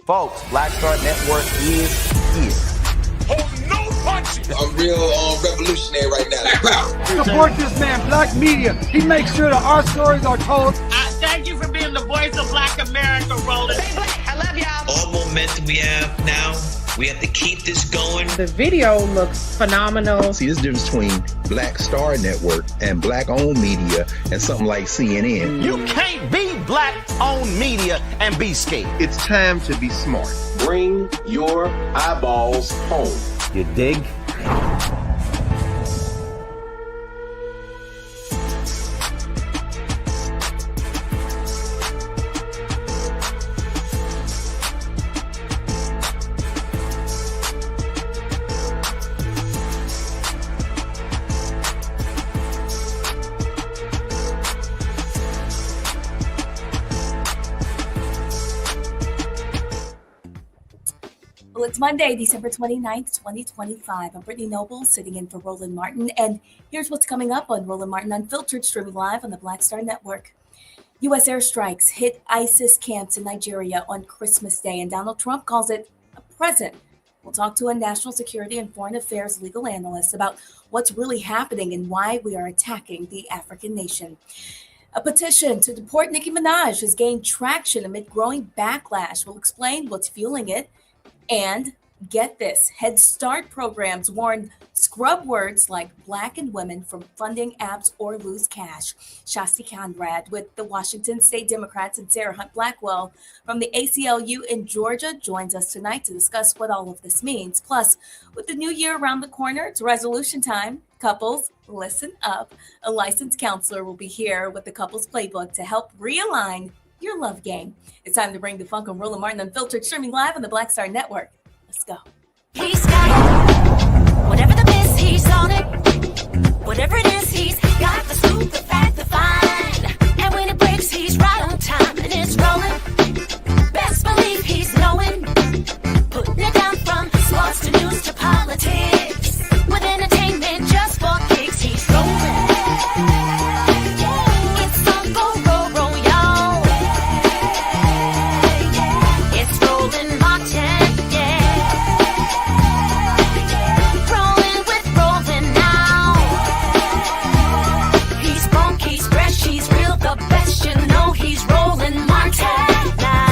Folks, Black Star Network is here. Hold no punches. I'm real revolutionary right now. Support this man, Black Media. He makes sure that our stories are told. Thank you for being the voice of Black America, Roland. Stay black. I love y'all. All momentum we have now, we have to keep this going. The video looks phenomenal. See, there's a difference between Black Star Network and Black-owned media and something like CNN. You can't be Black-owned media and be scared. It's time to be smart. Bring your eyeballs home. You dig? Well, it's Monday, December 29th, 2025. I'm Brittany Noble, sitting in for Roland Martin, and here's what's coming up on Roland Martin Unfiltered, streaming live on the Black Star Network. U.S. airstrikes hit ISIS camps in Nigeria on Christmas Day, and Donald Trump calls it a present. We'll talk to a national security and foreign affairs legal analyst about what's really happening and why we are attacking the African nation. A petition to deport Nicki Minaj has gained traction amid growing backlash. We'll explain what's fueling it. And get this, Head Start programs warn scrub words like Black and women from funding apps or lose cash. Shasti Conrad with the Washington State Democrats and Sarah Hunt Blackwell from the ACLU in Georgia joins us tonight to discuss what all of this means. Plus, with the new year around the corner, it's resolution time. Couples, listen up. A licensed counselor will be here with the couples playbook to help realign your love game. It's time to bring the funk on Roland Martin Unfiltered, streaming live on the Black Star Network. Let's go. He's got it. Whatever the miss, he's on it. Whatever it is, he's got the scoop, the fact, the find. And when it breaks, he's right on time. And it's rolling. Best believe he's knowing. Putting it down from sports to news to politics. With entertainment just for kicks, he's rolling. It's on go, roll, roll, y'all. It's Roland Martin, yeah. Rolling with Roland now. He's funk, he's fresh, he's real, the best. You know he's Roland Martin now.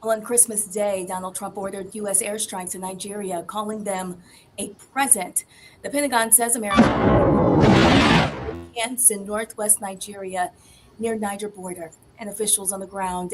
Well, on Christmas Day, Donald Trump ordered U.S. airstrikes in Nigeria, calling them a present. The Pentagon says American camps in northwest Nigeria near Niger border, and officials on the ground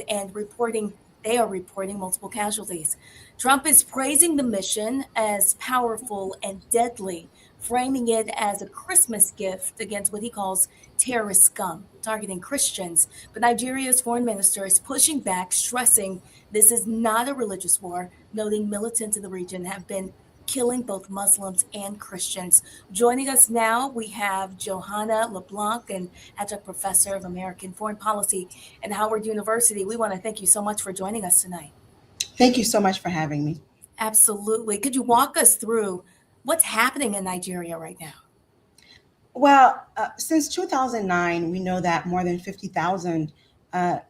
they are reporting multiple casualties. Trump is praising the mission as powerful and deadly, framing it as a Christmas gift against what he calls terrorist scum, targeting Christians. But Nigeria's foreign minister is pushing back, stressing this is not a religious war, noting militants in the region have been killing both Muslims and Christians. Joining us now, we have Johanna LeBlanc, an adjunct professor of American Foreign Policy at Howard University. We want to thank you so much for joining us tonight. Thank you so much for having me. Absolutely. Could you walk us through what's happening in Nigeria right now? Well, since 2009, we know that more than 50,000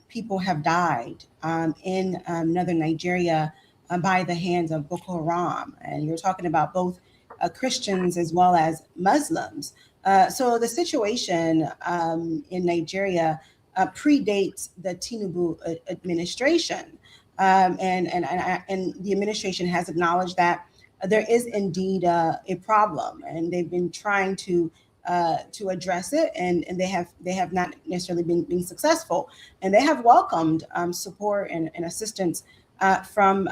people have died in northern Nigeria by the hands of Boko Haram. And you're talking about both Christians as well as Muslims. So the situation in Nigeria predates the Tinubu administration. And the administration has acknowledged that there is indeed a problem, and they've been trying to address it, and they have not necessarily been successful. And they have welcomed support and assistance from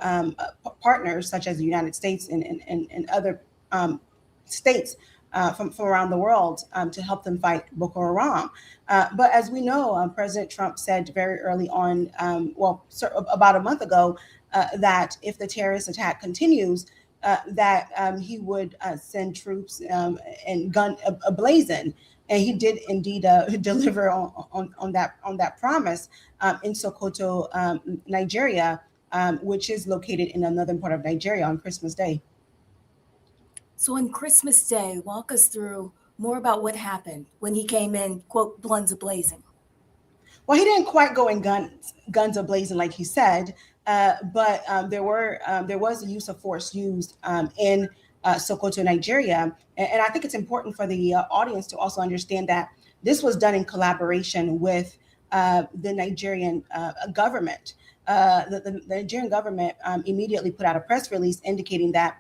partners such as the United States and other states from around the world to help them fight Boko Haram. But as we know, President Trump said very early on, about a month ago, that if the terrorist attack continues, that he would send troops and gun ablazing. And he did indeed deliver on that promise in Sokoto, Nigeria, which is located in the northern part of Nigeria on Christmas Day. So on Christmas Day, walk us through more about what happened when he came in, quote, guns a-blazing. Well, he didn't quite go in guns a-blazing like he said, but there was a use of force used in Sokoto, Nigeria. And I think it's important for the audience to also understand that this was done in collaboration with the Nigerian government. The Nigerian government immediately put out a press release indicating that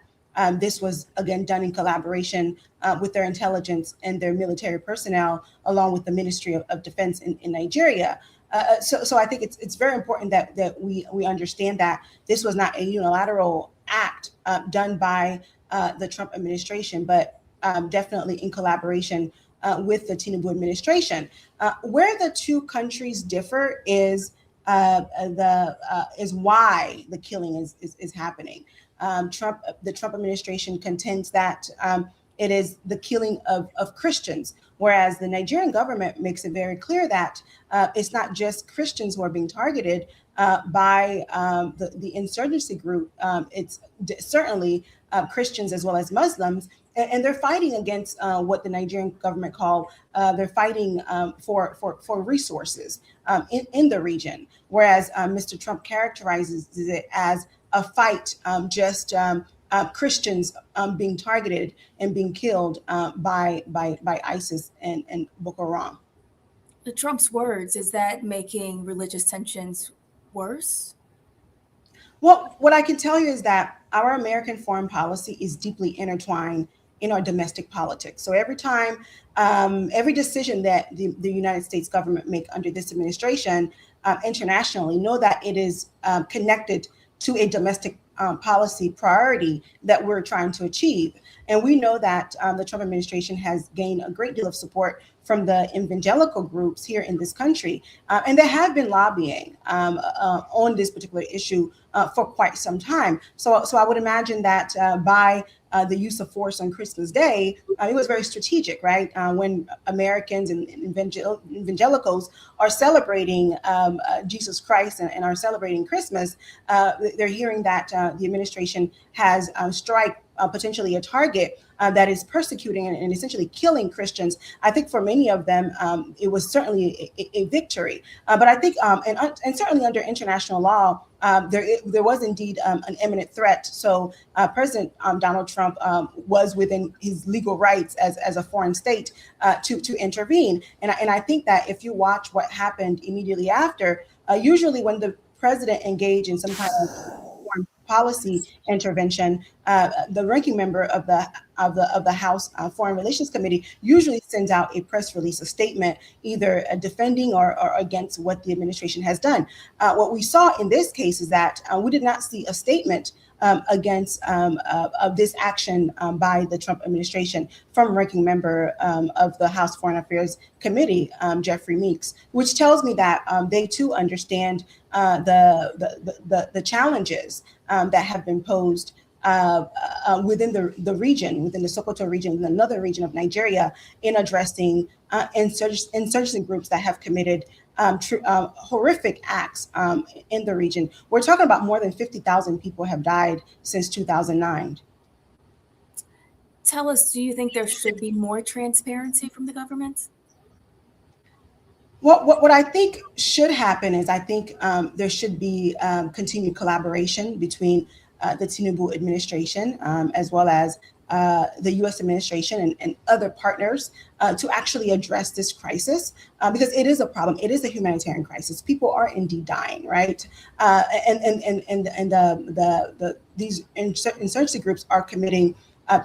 this was, again, done in collaboration with their intelligence and their military personnel, along with the Ministry of Defense in Nigeria. So I think it's very important that we understand that this was not a unilateral act done by the Trump administration, but definitely in collaboration with the Tinubu administration. Where the two countries differ is why the killing is happening. The Trump administration contends that it is the killing of Christians, whereas the Nigerian government makes it very clear that it's not just Christians who are being targeted by the insurgency group. It's certainly Christians as well as Muslims, and they're fighting against what the Nigerian government call they're fighting for resources in the region, whereas Mr. Trump characterizes it as a fight Christians being targeted and being killed by ISIS and Boko Haram. The Trump's words, is that making religious tensions worse? Well, what I can tell you is that our American foreign policy is deeply intertwined in our domestic politics. So every time, every decision that the United States government make under this administration internationally, know that it is connected to a domestic policy priority that we're trying to achieve. And we know that the Trump administration has gained a great deal of support from the evangelical groups here in this country. And they have been lobbying on this particular issue for quite some time. So I would imagine that by the use of force on Christmas Day, it was very strategic, right? When Americans and evangelicals are celebrating Jesus Christ and are celebrating Christmas, they're hearing that the administration has struck potentially a target that is persecuting and essentially killing Christians. I think for many of them, it was certainly a victory. But I think, and certainly under international law, there was indeed an imminent threat. So President Donald Trump was within his legal rights as a foreign state to intervene. And I think that if you watch what happened immediately after, usually when the president engaged in some kind of foreign policy intervention, the ranking member of the House Foreign Relations Committee usually sends out a press release, a statement, either defending or against what the administration has done. What we saw in this case is that we did not see a statement against of this action by the Trump administration from ranking member of the House Foreign Affairs Committee, Jeffrey Meeks, which tells me that they too understand the challenges that have been posed within the region, within the Sokoto region, and another region of Nigeria, in addressing insurgency groups that have committed horrific acts in the region. We're talking about more than 50,000 people have died since 2009. Tell us, do you think there should be more transparency from the government? Well, what I think should happen is I think there should be continued collaboration between the Tinubu administration as well as the U.S. administration and other partners to actually address this crisis because it is a problem. It is a humanitarian crisis. People are indeed dying, right? These insurgency groups are committing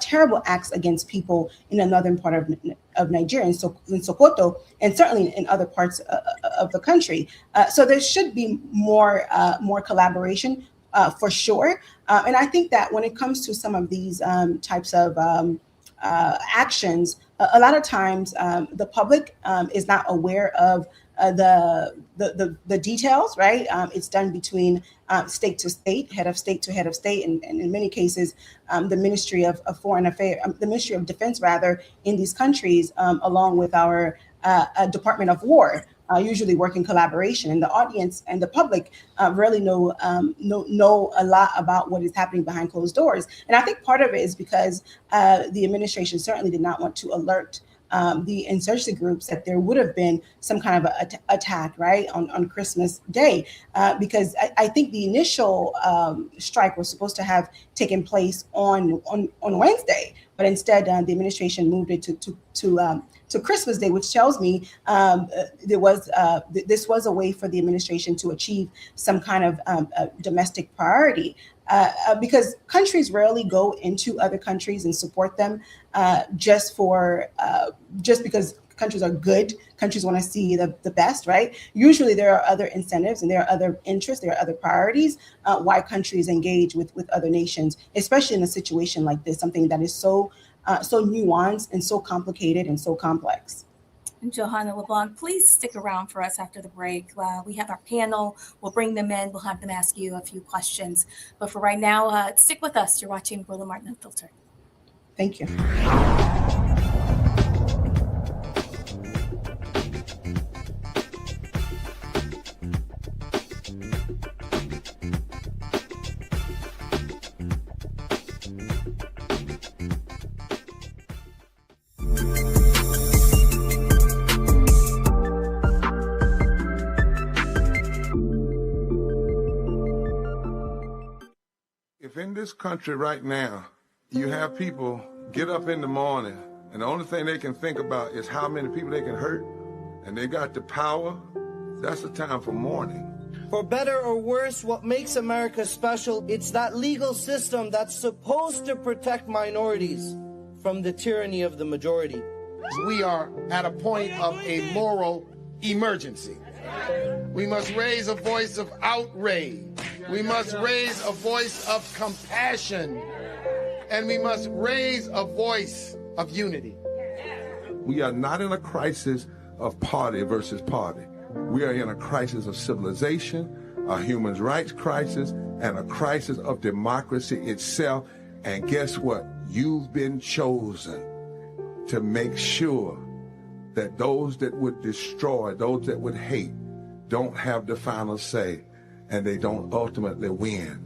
terrible acts against people in the northern part of Nigeria, in Sokoto, and certainly in other parts of the country. So there should be more collaboration for sure. And I think that when it comes to some of these types of actions, a lot of times the public is not aware of the details, right? It's done between state to state, head of state to head of state, and in many cases, the Ministry of Foreign Affairs, the Ministry of Defense, rather, in these countries, along with our Department of War. usually work in collaboration, and the audience and the public really know a lot about what is happening behind closed doors. And I think part of it is because the administration certainly did not want to alert the insurgency groups that there would have been some kind of attack, right, on Christmas Day, because I think the initial strike was supposed to have taken place on Wednesday, but instead the administration moved it to Christmas Day, which tells me this was a way for the administration to achieve some kind of domestic priority. Because countries rarely go into other countries and support them just because countries are good. Countries want to see the best, right? Usually there are other incentives and there are other interests, there are other priorities why countries engage with other nations, especially in a situation like this, something that is so nuanced and so complicated and so complex. And Johanna LeBlanc, please stick around for us after the break. We have our panel. We'll bring them in. We'll have them ask you a few questions. But for right now, stick with us. You're watching Roland Martin Unfiltered. Thank you. If in this country right now, you have people get up in the morning and the only thing they can think about is how many people they can hurt, and they got the power, that's the time for mourning. For better or worse, what makes America special, it's that legal system that's supposed to protect minorities from the tyranny of the majority. We are at a point of a moral emergency. We must raise a voice of outrage. We must raise a voice of compassion. And we must raise a voice of unity. We are not in a crisis of party versus party. We are in a crisis of civilization, a human rights crisis, and a crisis of democracy itself. And guess what? You've been chosen to make sure that those that would destroy, those that would hate, don't have the final say, and they don't ultimately win.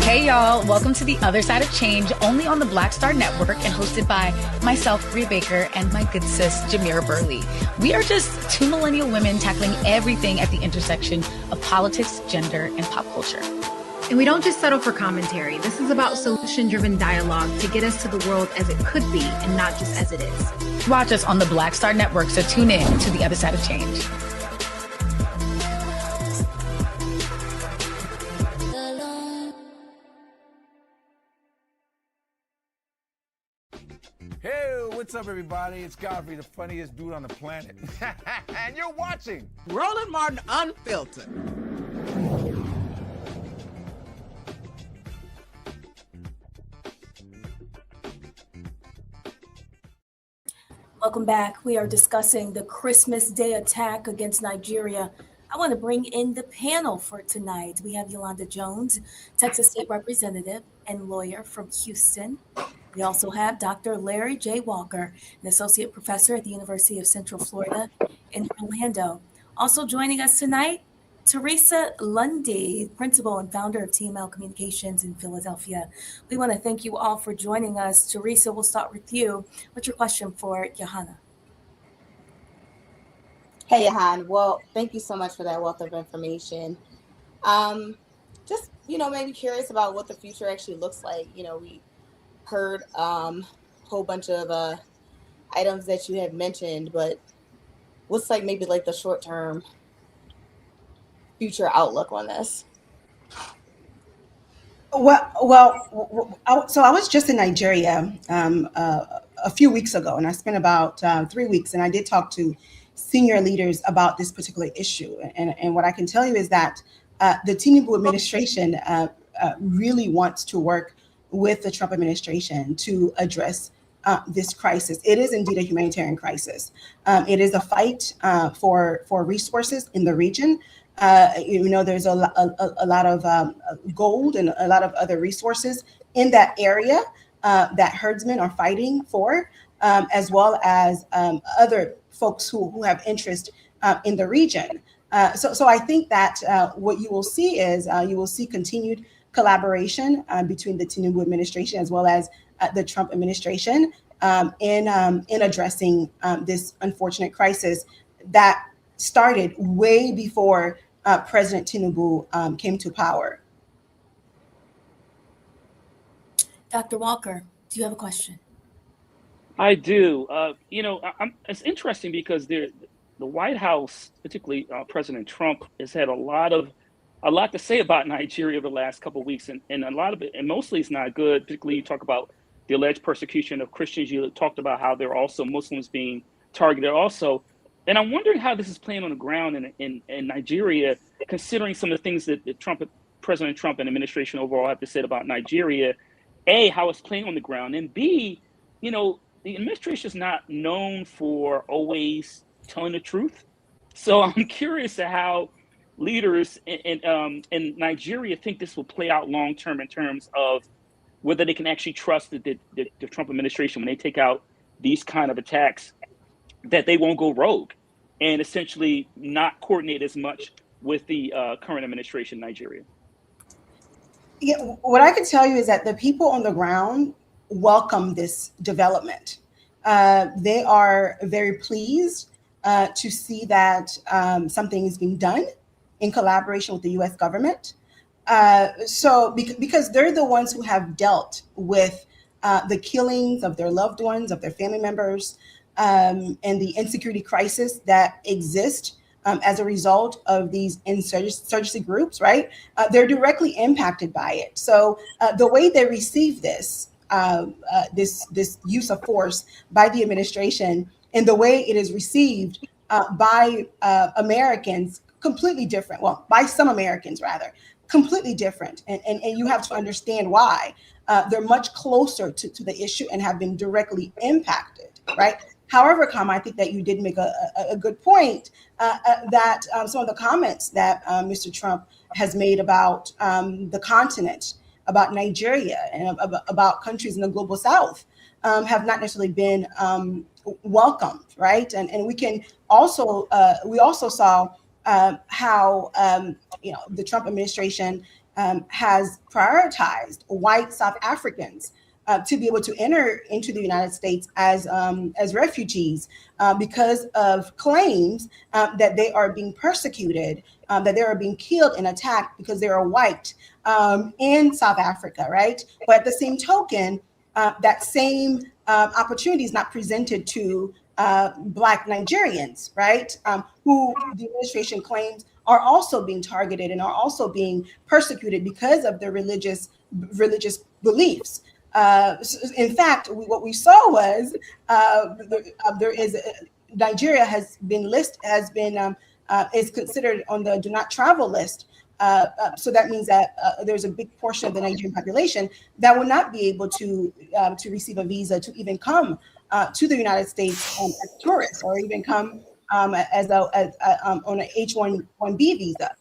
Hey y'all, welcome to The Other Side of Change, only on the Black Star Network and hosted by myself, Bria Baker, and my good sis, Jamira Burley. We are just two millennial women tackling everything at the intersection of politics, gender, and pop culture. And we don't just settle for commentary. This is about solution-driven dialogue to get us to the world as it could be and not just as it is. Watch us on the Black Star Network, so tune in to The Other Side of Change. Hey, what's up, everybody? It's Godfrey, the funniest dude on the planet. And you're watching Roland Martin Unfiltered. Welcome back. We are discussing the Christmas Day attack against Nigeria. I want to bring in the panel for tonight. We have Yolanda Jones, Texas State Representative and lawyer from Houston. We also have Dr. Larry J. Walker, an associate professor at the University of Central Florida in Orlando. Also joining us tonight, Teresa Lundy, principal and founder of TML Communications in Philadelphia. We want to thank you all for joining us. Teresa, we'll start with you. What's your question for Johanna? Hey, Johan. Well, thank you so much for that wealth of information. Just, maybe curious about what the future actually looks like. We heard a whole bunch of items that you have mentioned, but what's maybe the short-term future outlook on this? So I was just in Nigeria a few weeks ago, and I spent about 3 weeks, and I did talk to senior leaders about this particular issue. And what I can tell you is that the Tinubu administration really wants to work with the Trump administration to address this crisis. It is indeed a humanitarian crisis. It is a fight for resources in the region. There's a lot of gold and a lot of other resources in that area that herdsmen are fighting for. as well as other folks who have interest in the region. So I think that what you will see is you will see continued collaboration between the Tinubu administration as well as the Trump administration in addressing this unfortunate crisis that started way before President Tinubu came to power. Dr. Walker, do you have a question? I do. It's interesting because the White House, particularly President Trump, has had a lot to say about Nigeria over the last couple of weeks, and a lot of it, and mostly it's not good. Particularly, you talk about the alleged persecution of Christians. You talked about how there are also Muslims being targeted also. And I'm wondering how this is playing on the ground in Nigeria, considering some of the things that President Trump and administration overall have to say about Nigeria. A, how it's playing on the ground, and B, the administration is not known for always telling the truth. So I'm curious to how leaders in Nigeria think this will play out long term in terms of whether they can actually trust the Trump administration when they take out these kind of attacks, that they won't go rogue and essentially not coordinate as much with the current administration in Nigeria. Yeah, what I can tell you is that the people on the ground welcome this development. They are very pleased to see that something is being done in collaboration with the U.S. government. Because they're the ones who have dealt with the killings of their loved ones, of their family members, and the insecurity crisis that exists as a result of these insurgency groups, right? They're directly impacted by it. So the way they receive this use of force by the administration and the way it is received by Americans, completely different. Well, by some Americans, rather, completely different. And you have to understand why. They're much closer to the issue and have been directly impacted, right? However, Kama, I think that you did make a good point that some of the comments that Mr. Trump has made about the continent, about Nigeria, and about countries in the global South have not necessarily been welcomed, right? And we can also we also saw how the Trump administration has prioritized white South Africans to be able to enter into the United States as refugees because of claims that they are being persecuted, that they are being killed and attacked because they are white in South Africa, right? But at the same token, that same opportunity is not presented to Black Nigerians, right? Who the administration claims are also being targeted and are also being persecuted because of their religious beliefs. In fact, what we saw was Nigeria has been is considered on the do not travel list. So that means that there's a big portion of the Nigerian population that will not be able to receive a visa to even come to the United States as tourists, or even come on an H-1B visa.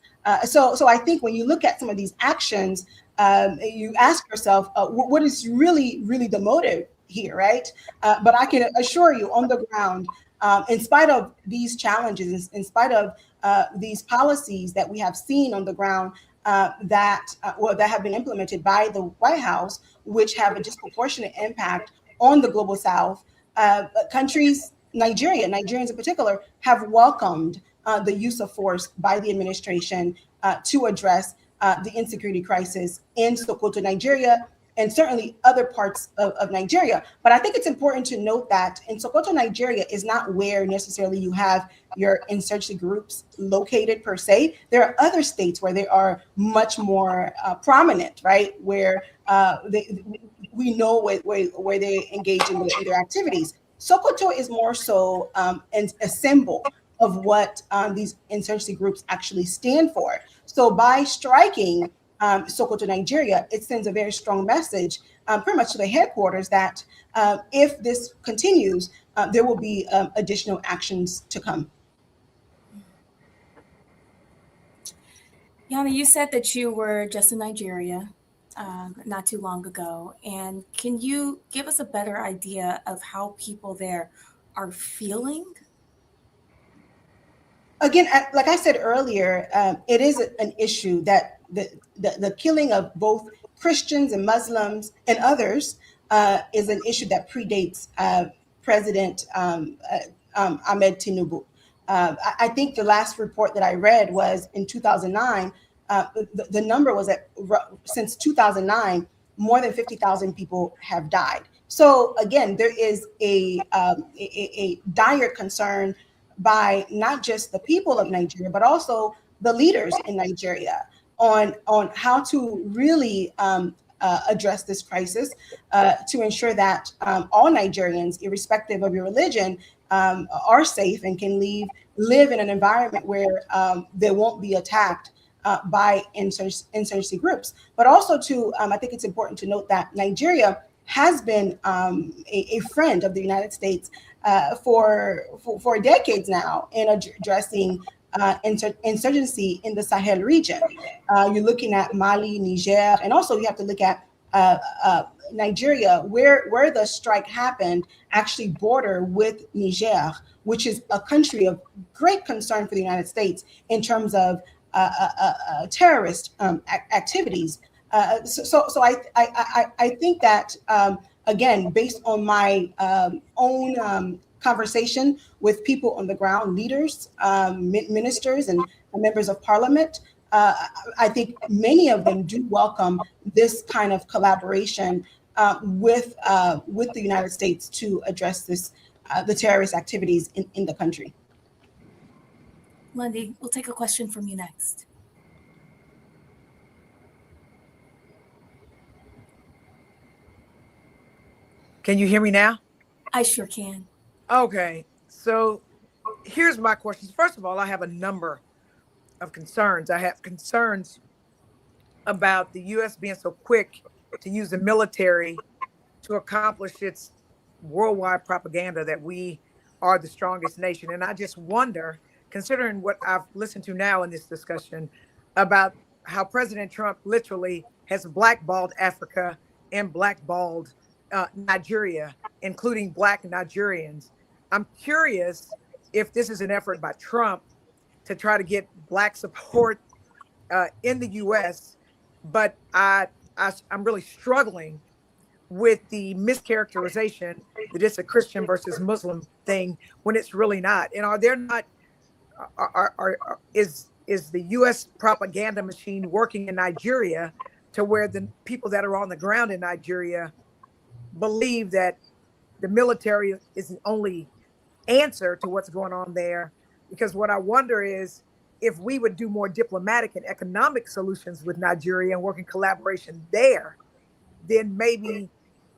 So I think when you look at some of these actions, you ask yourself, what is really the motive here, right? But I can assure you, on the ground, in spite of these challenges, in spite of these policies that we have seen on the ground that have been implemented by the White House, which have a disproportionate impact on the global South, countries, Nigerians in particular, have welcomed the use of force by the administration to address the insecurity crisis in Sokoto, Nigeria, and certainly other parts of Nigeria. But I think it's important to note that in Sokoto, Nigeria is not where necessarily you have your insurgency groups located per se. There are other states where they are much more prominent, right? Where we know where they engage in their activities. Sokoto is more so a symbol of what these insurgency groups actually stand for. So by striking Sokoto, Nigeria, it sends a very strong message pretty much to the headquarters that if this continues, there will be additional actions to come. Yana, you said that you were just in Nigeria. not too long ago. And can you give us a better idea of how people there are feeling? Again, like I said earlier, it is an issue that the killing of both Christians and Muslims and others is an issue that predates President Ahmed Tinubu. I think the last report that I read was in 2009. The number was that since 2009, more than 50,000 people have died. So again, there is a dire concern by not just the people of Nigeria, but also the leaders in Nigeria on how to really address this crisis to ensure that all Nigerians, irrespective of your religion, are safe and can live in an environment where they won't be attacked by insurgency groups. But also I think it's important to note that Nigeria has been a friend of the United States for decades now in addressing insurgency in the Sahel region. You're looking at Mali, Niger, and also you have to look at Nigeria, where the strike happened, actually border with Niger, which is a country of great concern for the United States in terms of terrorist activities. So I think that, again, based on my own conversation with people on the ground, leaders, ministers, and members of parliament, I think many of them do welcome this kind of collaboration with the United States to address the terrorist activities in the country. Lundy, we'll take a question from you next. Can you hear me now? I sure can. Okay, so here's my questions. First of all, I have a number of concerns. I have concerns about the U.S. being so quick to use the military to accomplish its worldwide propaganda that we are the strongest nation. And I just wonder, considering what I've listened to now in this discussion about how President Trump literally has blackballed Africa and blackballed Nigeria, including Black Nigerians. I'm curious if this is an effort by Trump to try to get Black support in the U.S., but I'm really struggling with the mischaracterization that it's a Christian versus Muslim thing when it's really not. And are there not? Is the U.S. propaganda machine working in Nigeria to where the people that are on the ground in Nigeria believe that the military is the only answer to what's going on there? Because what I wonder is if we would do more diplomatic and economic solutions with Nigeria and work in collaboration there, then maybe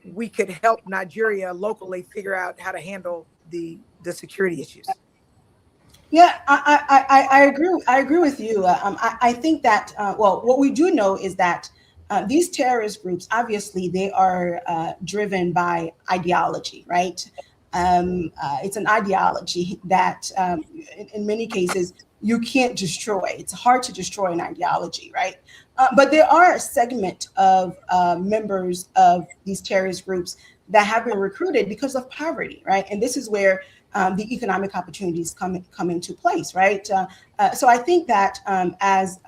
we could help Nigeria locally figure out how to handle the security issues. Yeah, I agree. I agree with you. I think that, well, what we do know is that these terrorist groups, obviously, they are driven by ideology, right? It's an ideology that in many cases you can't destroy. It's hard to destroy an ideology, right? But there are a segment of members of these terrorist groups that have been recruited because of poverty, right? And this is where the economic opportunities come into place, right? So I think that as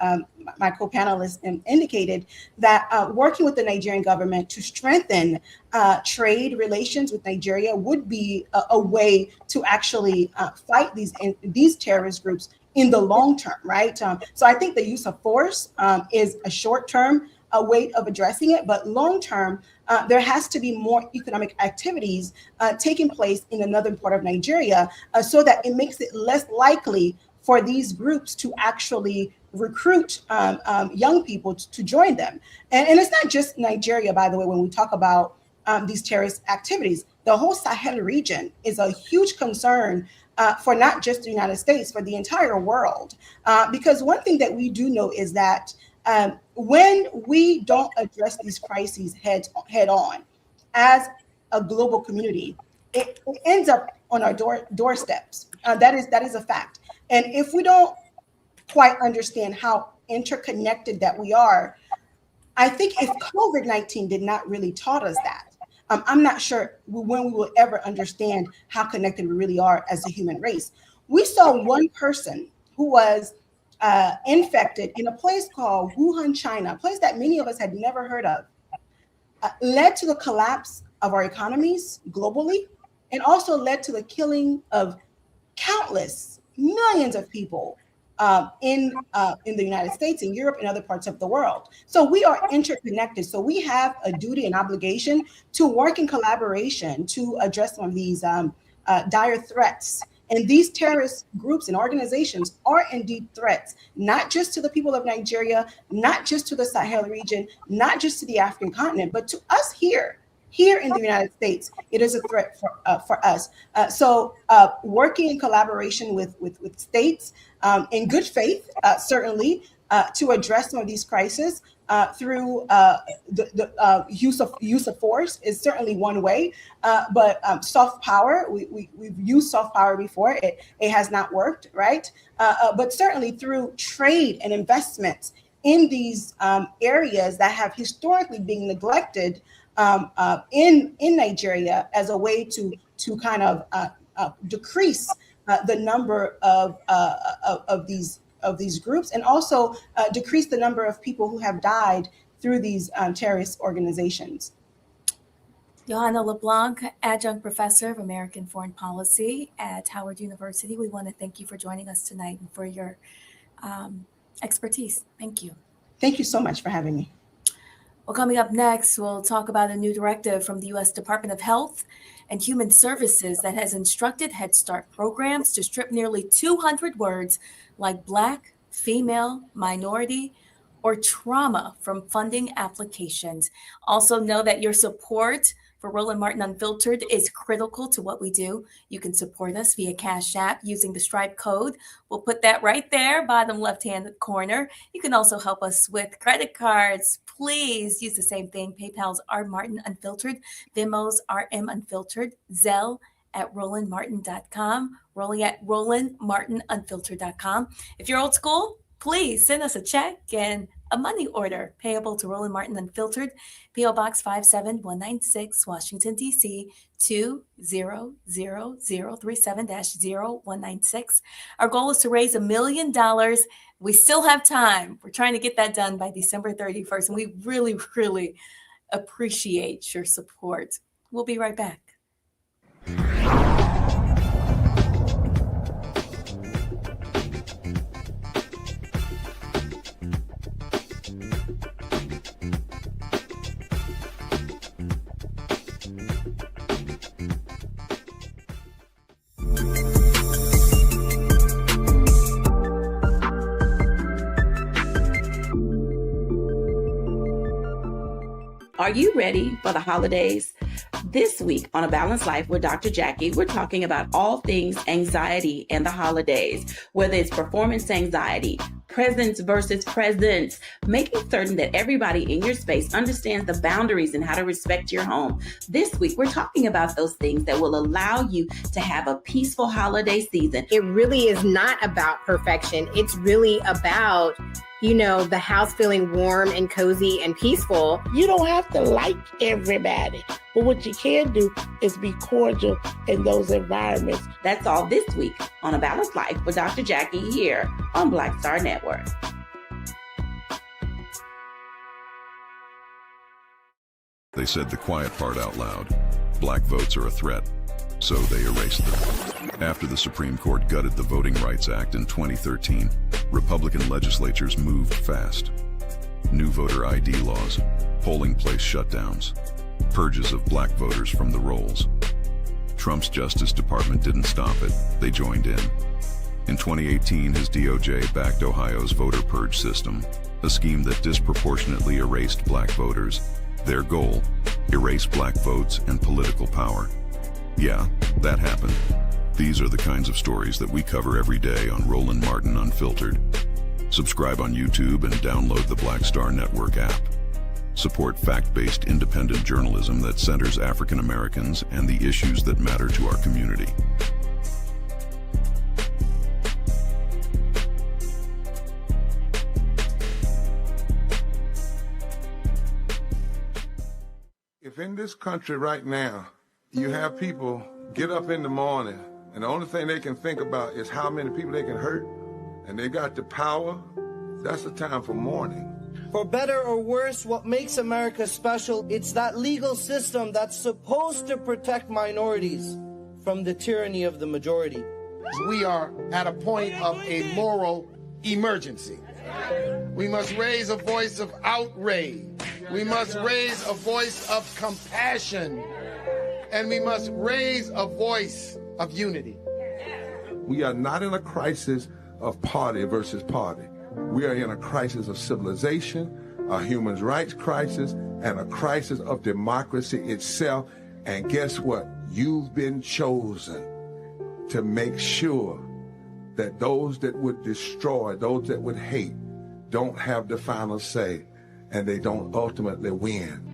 my co-panelist indicated, that working with the Nigerian government to strengthen trade relations with Nigeria would be a way to actually fight these terrorist groups in the long term, right? So I think the use of force is a short-term way of addressing it, but long-term, there has to be more economic activities taking place in another part of Nigeria so that it makes it less likely for these groups to actually recruit young people to join them. And it's not just Nigeria, by the way, when we talk about these terrorist activities. The whole Sahel region is a huge concern for not just the United States, for the entire world. Because one thing that we do know is that when we don't address these crises head on as a global community, it ends up on our doorsteps. That is a fact. And if we don't quite understand how interconnected that we are, I think if COVID-19 did not really taught us that, I'm not sure when we will ever understand how connected we really are as a human race. We saw one person who was infected in a place called Wuhan, China, a place that many of us had never heard of, led to the collapse of our economies globally, and also led to the killing of countless millions of people in the United States, in Europe, and other parts of the world. So we are interconnected. So we have a duty and obligation to work in collaboration to address some of these dire threats. And these terrorist groups and organizations are indeed threats, not just to the people of Nigeria, not just to the Sahel region, not just to the African continent, but to us here in the United States. It is a threat for us. So working in collaboration with states in good faith, certainly, to address some of these crises through the use of force is certainly one way. But soft power, we've used soft power before. It has not worked, right? But certainly through trade and investments in these areas that have historically been neglected in Nigeria as a way to kind of decrease the number of these groups, and also decrease the number of people who have died through these terrorist organizations. Johanna LeBlanc, Adjunct Professor of American Foreign Policy at Howard University. We want to thank you for joining us tonight and for your expertise. Thank you. Thank you so much for having me. Well, coming up next, we'll talk about a new directive from the U.S. Department of Health and Human Services that has instructed Head Start programs to strip nearly 200 words like Black, female, minority, or trauma from funding applications. Also know that your support for Roland Martin Unfiltered is critical to what we do. You can support us via Cash App using the Stripe code. We'll put that right there, bottom left-hand corner. You can also help us with credit cards. Please use the same thing. PayPal's R Martin Unfiltered, Venmo's RM Unfiltered, Zelle at RolandMartin.com, rolling at RolandMartinUnfiltered.com. If you're old school, please send us a check and a money order payable to Roland Martin Unfiltered, P.O. Box 57196, Washington, D.C. 20037-0196. Our goal is to raise $1 million. We still have time. We're trying to get that done by December 31st, and we really, really appreciate your support. We'll be right back. Are you ready for the holidays? This week on A Balanced Life with Dr. Jackie, we're talking about all things anxiety and the holidays, whether it's performance anxiety, presence versus presence, making certain that everybody in your space understands the boundaries and how to respect your home. This week, we're talking about those things that will allow you to have a peaceful holiday season. It really is not about perfection. It's really about, the house feeling warm and cozy and peaceful. You don't have to like everybody, but what you can do is be cordial in those environments. That's all this week on A Balanced Life with Dr. Jackie here on Black Star Network. They said the quiet part out loud. Black votes are a threat, so they erased them. After the Supreme Court gutted the Voting Rights Act in 2013, Republican legislatures moved fast. New voter ID laws, polling place shutdowns, purges of black voters from the rolls. Trump's Justice Department didn't stop it, they joined in. In 2018, his DOJ backed Ohio's voter purge system, a scheme that disproportionately erased black voters. Their goal, erase black votes and political power. Yeah, that happened. These are the kinds of stories that we cover every day on Roland Martin Unfiltered. Subscribe on YouTube and download the Black Star Network app. Support fact-based independent journalism that centers African Americans and the issues that matter to our community. If in this country right now, you have people get up in the morning and the only thing they can think about is how many people they can hurt, and they got the power, that's the time for mourning. For better or worse, what makes America special, it's that legal system that's supposed to protect minorities from the tyranny of the majority. We are at a point of a moral emergency. We must raise a voice of outrage. We must raise a voice of compassion. And we must raise a voice of unity. We are not in a crisis of party versus party. We are in a crisis of civilization, a human rights crisis, and a crisis of democracy itself. And guess what? You've been chosen to make sure that those that would destroy, those that would hate, don't have the final say, and they don't ultimately win.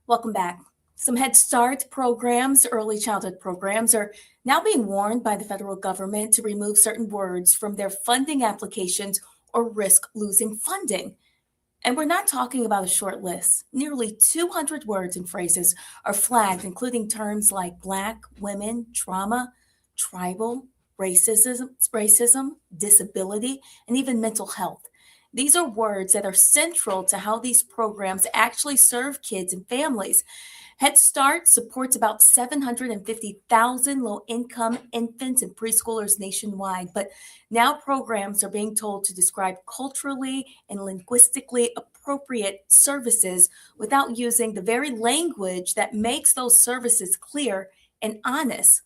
Welcome back. Some Head Start programs, early childhood programs, are now being warned by the federal government to remove certain words from their funding applications or risk losing funding. And we're not talking about a short list. Nearly 200 words and phrases are flagged, including terms like Black, women, trauma, tribal, racism, disability, and even mental health. These are words that are central to how these programs actually serve kids and families. Head Start supports about 750,000 low-income infants and preschoolers nationwide, but now programs are being told to describe culturally and linguistically appropriate services without using the very language that makes those services clear and honest.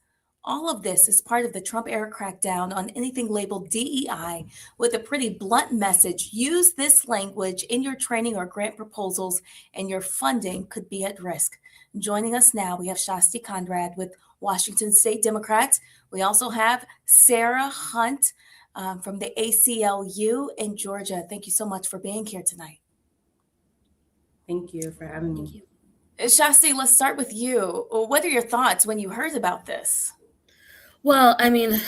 All of this is part of the Trump-era crackdown on anything labeled DEI with a pretty blunt message. Use this language in your training or grant proposals, and your funding could be at risk. Joining us now, we have Shasti Conrad with Washington State Democrats. We also have Sarah Hunt from the ACLU in Georgia. Thank you so much for being here tonight. Thank you for having me. Thank you. Shasti, let's start with you. What are your thoughts when you heard about this? Well, I mean,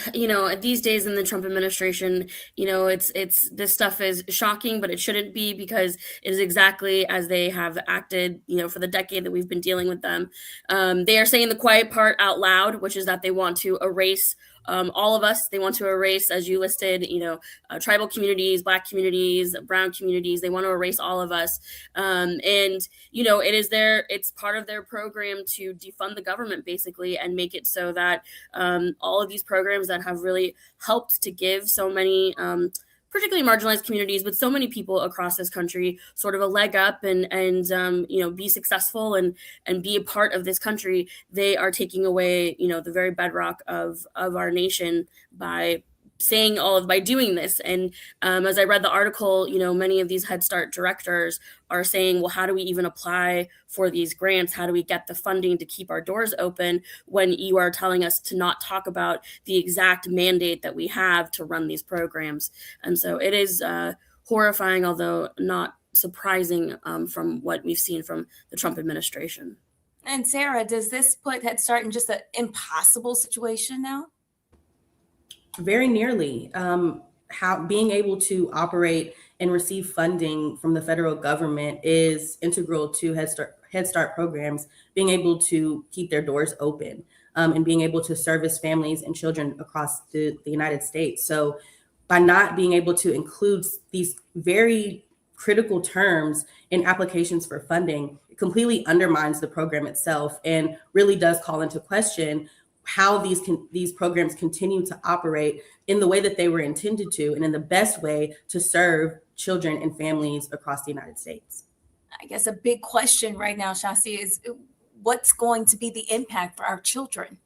these days in the Trump administration, it's this stuff is shocking, but it shouldn't be, because it is exactly as they have acted, for the decade that we've been dealing with them. They are saying the quiet part out loud, which is that they want to erase all of us. They want to erase, as you listed, tribal communities, Black communities, brown communities. They want to erase all of us. It's part of their program to defund the government, basically, and make it so that all of these programs that have really helped to give so many, particularly marginalized communities, but so many people across this country sort of a leg up and be successful and be a part of this country. They are taking away, the very bedrock of our nation by doing this. And as I read the article, many of these Head Start directors are saying, well, how do we even apply for these grants? How do we get the funding to keep our doors open when you are telling us to not talk about the exact mandate that we have to run these programs? And so it is horrifying, although not surprising from what we've seen from the Trump administration. And Sarah, does this put Head Start in just an impossible situation now? Very nearly. How being able to operate and receive funding from the federal government is integral to Head Start programs being able to keep their doors open and being able to service families and children across the United States. So by not being able to include these very critical terms in applications for funding, it completely undermines the program itself and really does call into question how these programs continue to operate in the way that they were intended to, and in the best way to serve children and families across the United States. I guess a big question right now, Shasti, is what's going to be the impact for our children?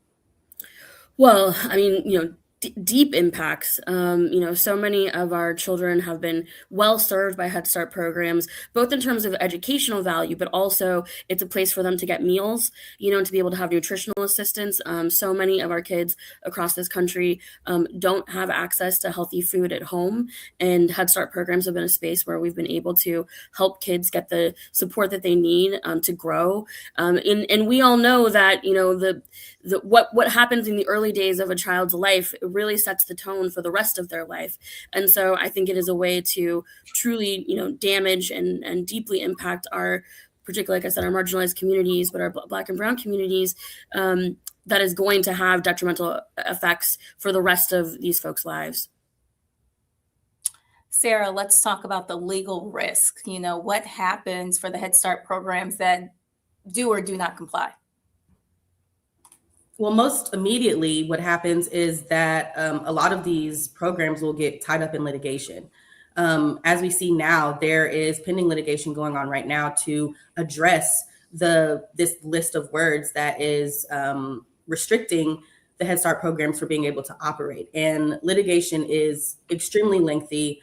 Well, I mean, deep impacts. So many of our children have been well served by Head Start programs, both in terms of educational value, but also it's a place for them to get meals, to be able to have nutritional assistance. So many of our kids across this country don't have access to healthy food at home, and Head Start programs have been a space where we've been able to help kids get the support that they need to grow. And we all know that, what happens in the early days of a child's life really sets the tone for the rest of their life. And so I think it is a way to truly, damage and deeply impact our, particularly, like I said, our marginalized communities, but our Black and Brown communities, that is going to have detrimental effects for the rest of these folks' lives. Sarah, let's talk about the legal risk. What happens for the Head Start programs that do or do not comply? Well, most immediately, what happens is that a lot of these programs will get tied up in litigation. As we see now, there is pending litigation going on right now to address this list of words that is restricting the Head Start programs for being able to operate. And litigation is extremely lengthy,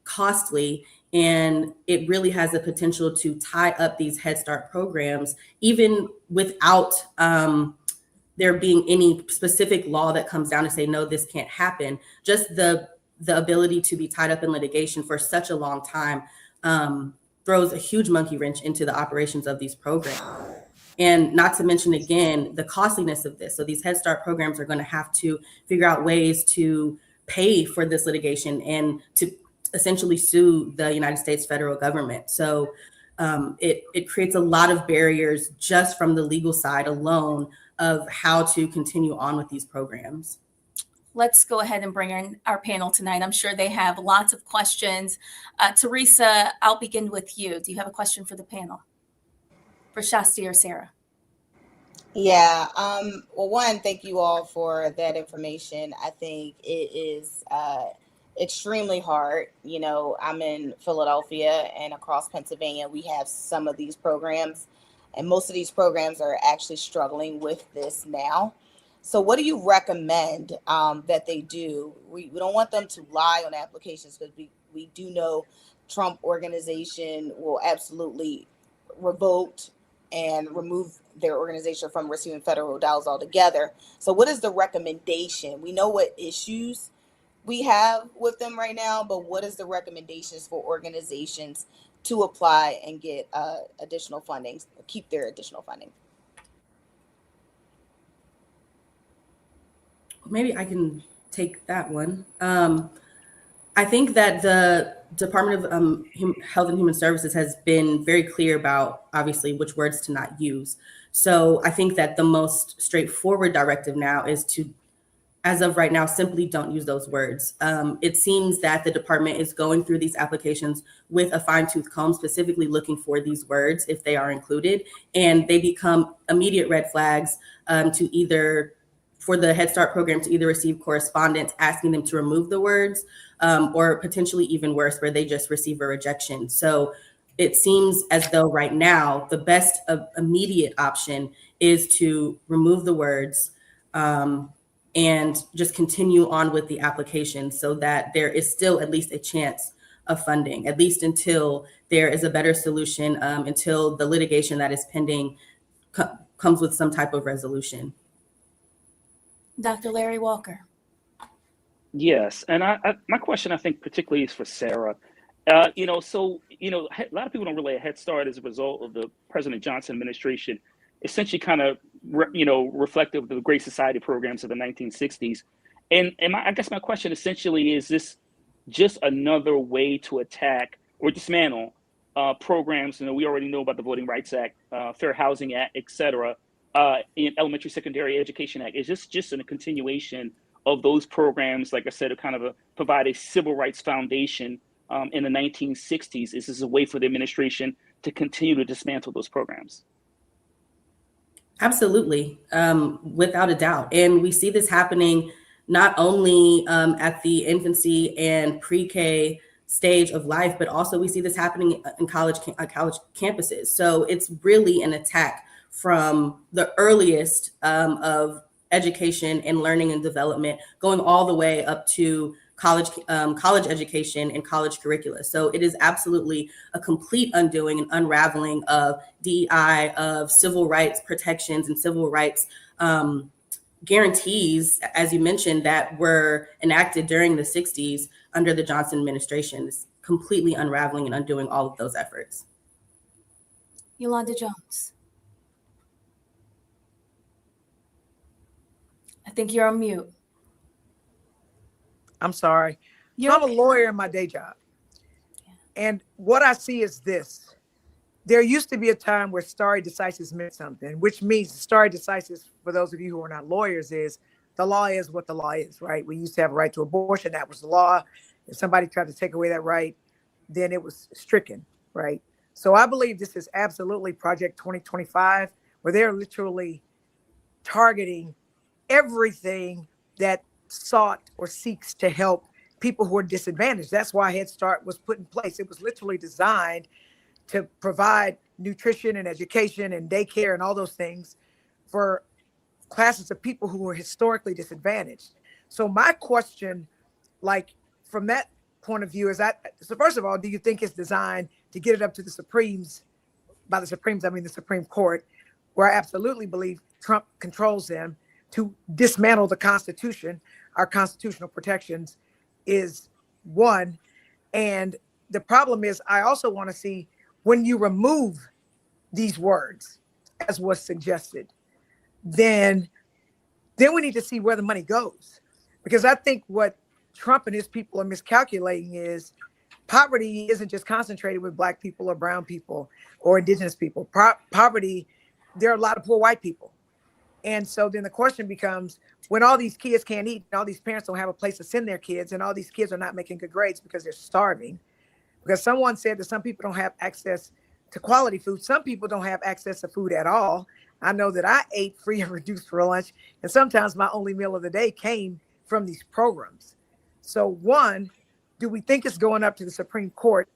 costly, and it really has the potential to tie up these Head Start programs, even without there being any specific law that comes down to say, no, this can't happen. Just the ability to be tied up in litigation for such a long time throws a huge monkey wrench into the operations of these programs. And not to mention, again, the costliness of this. So these Head Start programs are going to have to figure out ways to pay for this litigation and to essentially sue the United States federal government. So it creates a lot of barriers just from the legal side alone of how to continue on with these programs. Let's go ahead and bring in our panel tonight. I'm sure they have lots of questions. Teresa, I'll begin with you. Do you have a question for the panel? For Shasti or Sarah? Yeah. Well, one, thank you all for that information. I think it is extremely hard. I'm in Philadelphia, and across Pennsylvania, we have some of these programs, and most of these programs are actually struggling with this now. So what do you recommend that they do? We don't want them to lie on applications, because we do know Trump organization will absolutely revoke and remove their organization from receiving federal dollars altogether. So what is the recommendation? We know what issues we have with them right now, but what is the recommendations for organizations to apply and get additional funding, keep their additional funding? Maybe I can take that one. I think that the Department of Health and Human Services has been very clear about, obviously, which words to not use. So I think that the most straightforward directive now is to, as of right now, simply don't use those words. It seems that the department is going through these applications with a fine-tooth comb, specifically looking for these words if they are included, and they become immediate red flags for the Head Start program to either receive correspondence asking them to remove the words, or potentially even worse, where they just receive a rejection. So it seems as though right now, the best immediate option is to remove the words and just continue on with the application so that there is still at least a chance of funding, at least until there is a better solution, until the litigation that is pending comes with some type of resolution. Dr. Larry Walker. Yes, and my question, I think, particularly is for Sarah. A lot of people don't relate Head Start as a result of the President Johnson administration, essentially kind of, reflective of the Great Society programs of the 1960s. And I guess my question essentially is this just another way to attack or dismantle programs? We already know about the Voting Rights Act, Fair Housing Act, et cetera, in Elementary Secondary Education Act. Is this just a continuation of those programs, like I said, to kind of provide a civil rights foundation in the 1960s? Is this a way for the administration to continue to dismantle those programs? Absolutely, without a doubt. And we see this happening not only at the infancy and pre-K stage of life, but also we see this happening in college campuses. So it's really an attack from the earliest of education and learning and development, going all the way up to college education and college curricula. So it is absolutely a complete undoing and unraveling of DEI, of civil rights protections and civil rights guarantees, as you mentioned, that were enacted during the 60s under the Johnson administration. It's completely unraveling and undoing all of those efforts. Yolanda Jones. I think you're on mute. I'm sorry. I'm a lawyer in my day job. And what I see is this. There used to be a time where stare decisis meant something, which means stare decisis, for those of you who are not lawyers, is the law is what the law is, right? We used to have a right to abortion. That was the law. If somebody tried to take away that right, then it was stricken, right? So I believe this is absolutely Project 2025, where they're literally targeting everything that sought or seeks to help people who are disadvantaged. That's why Head Start was put in place. It was literally designed to provide nutrition and education and daycare and all those things for classes of people who were historically disadvantaged. So my question, like from that point of view, is so first of all, do you think it's designed to get it up to the Supremes? By the Supremes, I mean the Supreme Court, where I absolutely believe Trump controls them, to dismantle the Constitution, our constitutional protections, is one. And the problem is, I also want to see, when you remove these words, as was suggested, then we need to see where the money goes. Because I think what Trump and his people are miscalculating is poverty isn't just concentrated with Black people or brown people or indigenous people. Poverty, there are a lot of poor white people. And so then the question becomes, when all these kids can't eat, and all these parents don't have a place to send their kids, and all these kids are not making good grades because they're starving, because someone said that some people don't have access to quality food. Some people don't have access to food at all. I know that I ate free and reduced for lunch, and sometimes my only meal of the day came from these programs. So one, do we think it's going up to the Supreme Court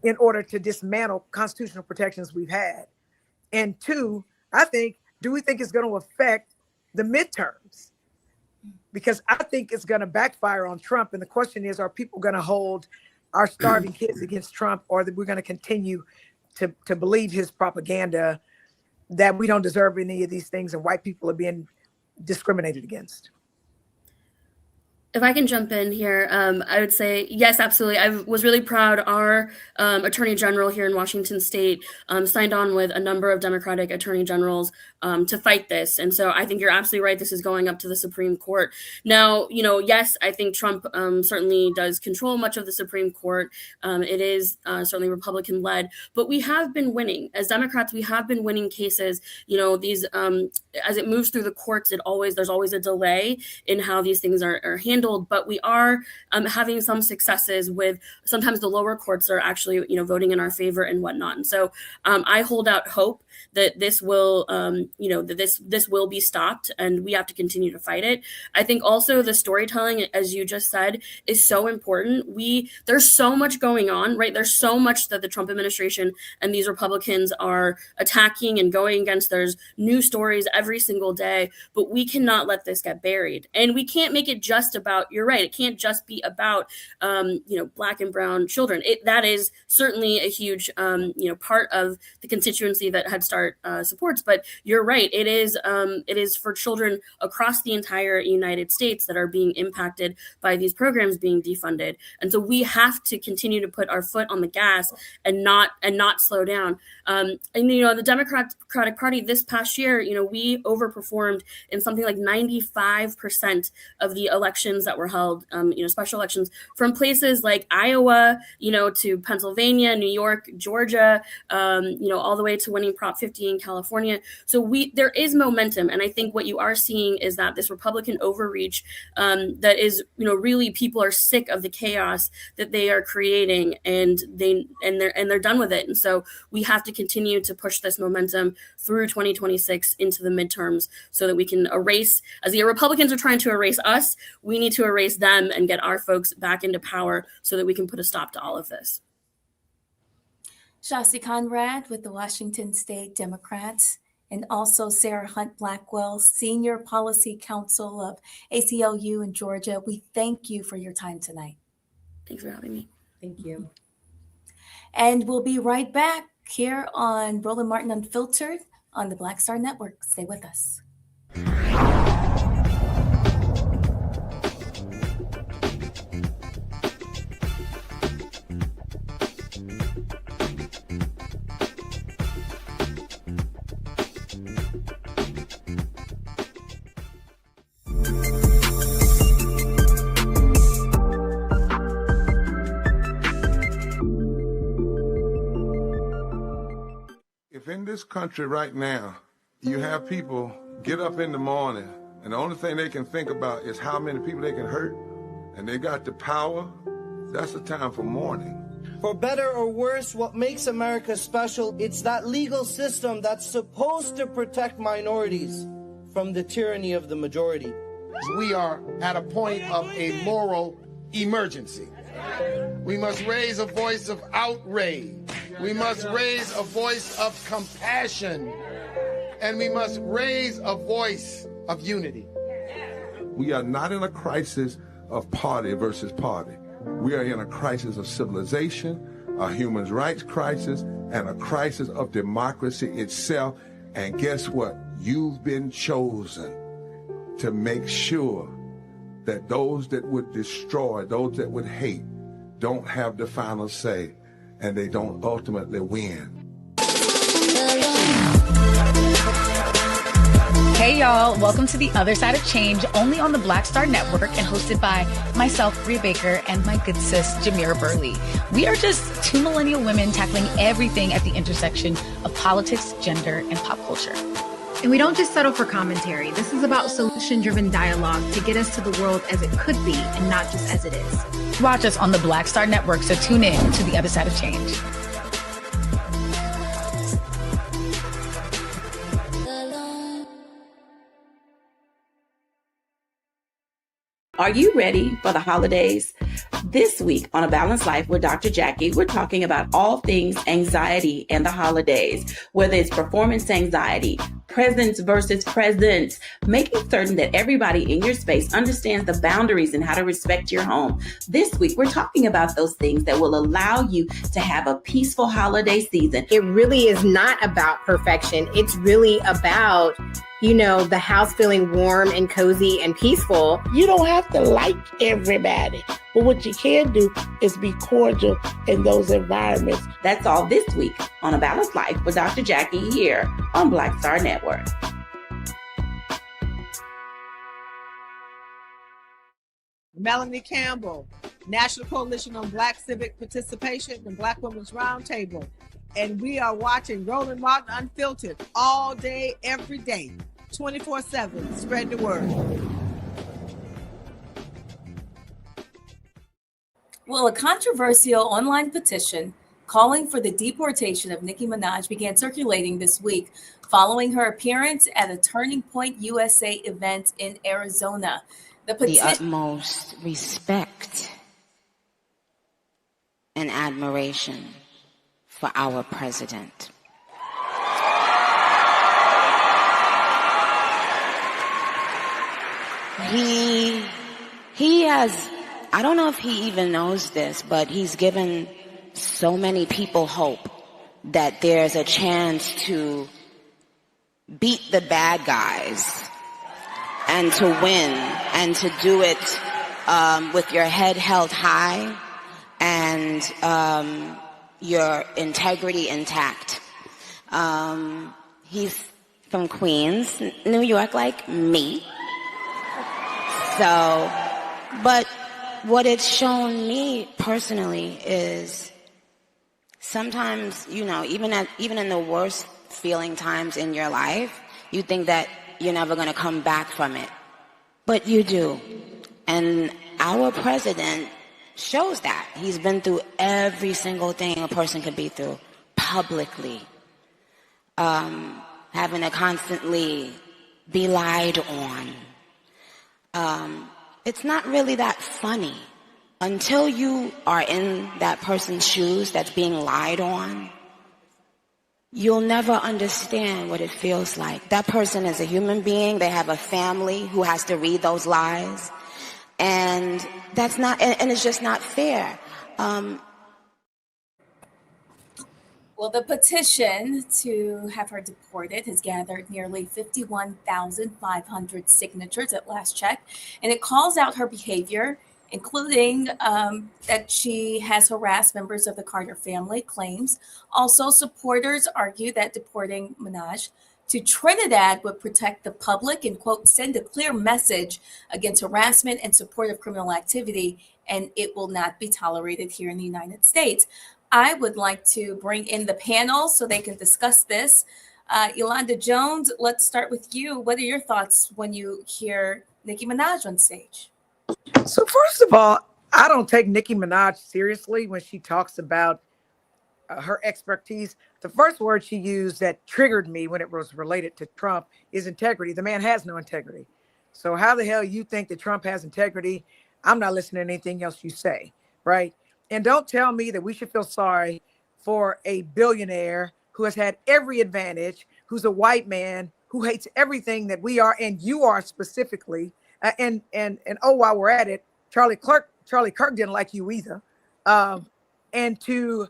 in order to dismantle constitutional protections we've had? And two, do we think it's going to affect the midterms? Because I think it's going to backfire on Trump. And the question is, are people going to hold our starving kids against Trump, or that we're going to continue to believe his propaganda that we don't deserve any of these things and white people are being discriminated against? If I can jump in here, I would say, yes, absolutely. I was really proud our Attorney General here in Washington State signed on with a number of Democratic Attorney Generals to fight this. And so I think you're absolutely right. This is going up to the Supreme Court. Now, yes, I think Trump certainly does control much of the Supreme Court. It is certainly Republican led, but we have been winning. As Democrats, we have been winning cases. These as it moves through the courts, there's always a delay in how these things are handled. But we are having some successes with sometimes the lower courts are actually, voting in our favor and whatnot. And so I hold out hope that this will, this will be stopped, and we have to continue to fight it. I think also the storytelling, as you just said, is so important. There's so much going on, right? There's so much that the Trump administration and these Republicans are attacking and going against. There's new stories every single day, but we cannot let this get buried. And we can't make it just about, you're right, it can't just be about, Black and brown children. That is certainly a huge, part of the constituency that Head Start supports. But you're right, it is for children across the entire United States that are being impacted by these programs being defunded. And so we have to continue to put our foot on the gas and not slow down. The Democratic Party this past year, we overperformed in something like 95% of the elections that were held, special elections, from places like Iowa, to Pennsylvania, New York, Georgia, all the way to winning Prop 50 in California. So there is momentum. And I think what you are seeing is that this Republican overreach that is, really people are sick of the chaos that they are creating, and they're done with it. And so we have to continue to push this momentum through 2026 into the midterms so that we can erase, as the Republicans are trying to erase us, we need to erase them and get our folks back into power so that we can put a stop to all of this. Shasti Conrad with the Washington State Democrats. and also Sarah Hunt Blackwell, Senior Policy Counsel of ACLU in Georgia. We thank you for your time tonight. Thanks for having me. Thank you. And we'll be right back here on Roland Martin Unfiltered on the Black Star Network. Stay with us. If in this country right now, you have people get up in the morning and the only thing they can think about is how many people they can hurt, and they got the power, that's the time for mourning. For better or worse, what makes America special, it's that legal system that's supposed to protect minorities from the tyranny of the majority. We are at a point of a moral emergency. We must raise a voice of outrage. We must raise a voice of compassion. And we must raise a voice of unity. We are not in a crisis of party versus party. We are in a crisis of civilization, a human rights crisis, and a crisis of democracy itself. And guess what? You've been chosen to make sure that those that would destroy, those that would hate, don't have the final say, and they don't ultimately win. Hey y'all, welcome to The Other Side of Change, only on the Black Star Network and hosted by myself, Rhea Baker, and my good sis, Jamira Burley. We are just two millennial women tackling everything at the intersection of politics, gender, and pop culture. And we don't just settle for commentary. This is about solution-driven dialogue to get us to the world as it could be and not just as it is. Watch us on the Black Star Network, so tune in to The Other Side of Change. Are you ready for the holidays? This week on A Balanced Life with Dr. Jackie, we're talking about all things anxiety and the holidays, whether it's performance anxiety, presence versus presence, making certain that everybody in your space understands the boundaries and how to respect your home. This week, we're talking about those things that will allow you to have a peaceful holiday season. It really is not about perfection. It's really about, you know, the house feeling warm and cozy and peaceful. You don't have to like everybody, but what you can do is be cordial in those environments. That's all this week on A Balanced Life with Dr. Jackie here on Black Star Network. Melanie Campbell, National Coalition on Black Civic Participation and Black Women's Roundtable. And we are watching Roland Martin Unfiltered all day, every day, 24/7. Spread the word. Well, a controversial online petition calling for the deportation of Nicki Minaj began circulating this week following her appearance at a Turning Point USA event in Arizona. The utmost respect and admiration for our president. He has, I don't know if he even knows this, but he's given so many people hope that there's a chance to beat the bad guys and to win and to do it with your head held high and your integrity intact. He's from Queens, New York, like me. So, but what it's shown me personally is sometimes, you know, even in the worst feeling times in your life, you think that you're never going to come back from it. But you do. And our president shows that. He's been through every single thing a person could be through publicly. Having to constantly be lied on. It's not really that funny. Until you are in that person's shoes that's being lied on, you'll never understand what it feels like. That person is a human being. They have a family who has to read those lies. And that's not, and it's just not fair. Well, the petition to have her deported has gathered nearly 51,500 signatures at last check, and it calls out her behavior, including that she has harassed members of the Carter family, claims. Also, supporters argue that deporting Minaj to Trinidad would protect the public and, quote, send a clear message against harassment and support of criminal activity, and it will not be tolerated here in the United States. I would like to bring in the panel so they can discuss this. Yolanda Jones, let's start with you. What are your thoughts when you hear Nicki Minaj on stage? So first of all, I don't take Nicki Minaj seriously when she talks about her expertise. The first word she used that triggered me when it was related to Trump is integrity. The man has no integrity. So how the hell you think that Trump has integrity? I'm not listening to anything else you say, right? And don't tell me that we should feel sorry for a billionaire who has had every advantage, who's a white man, who hates everything that we are, and you are specifically. And oh, while we're at it, Charlie Kirk didn't like you either. And to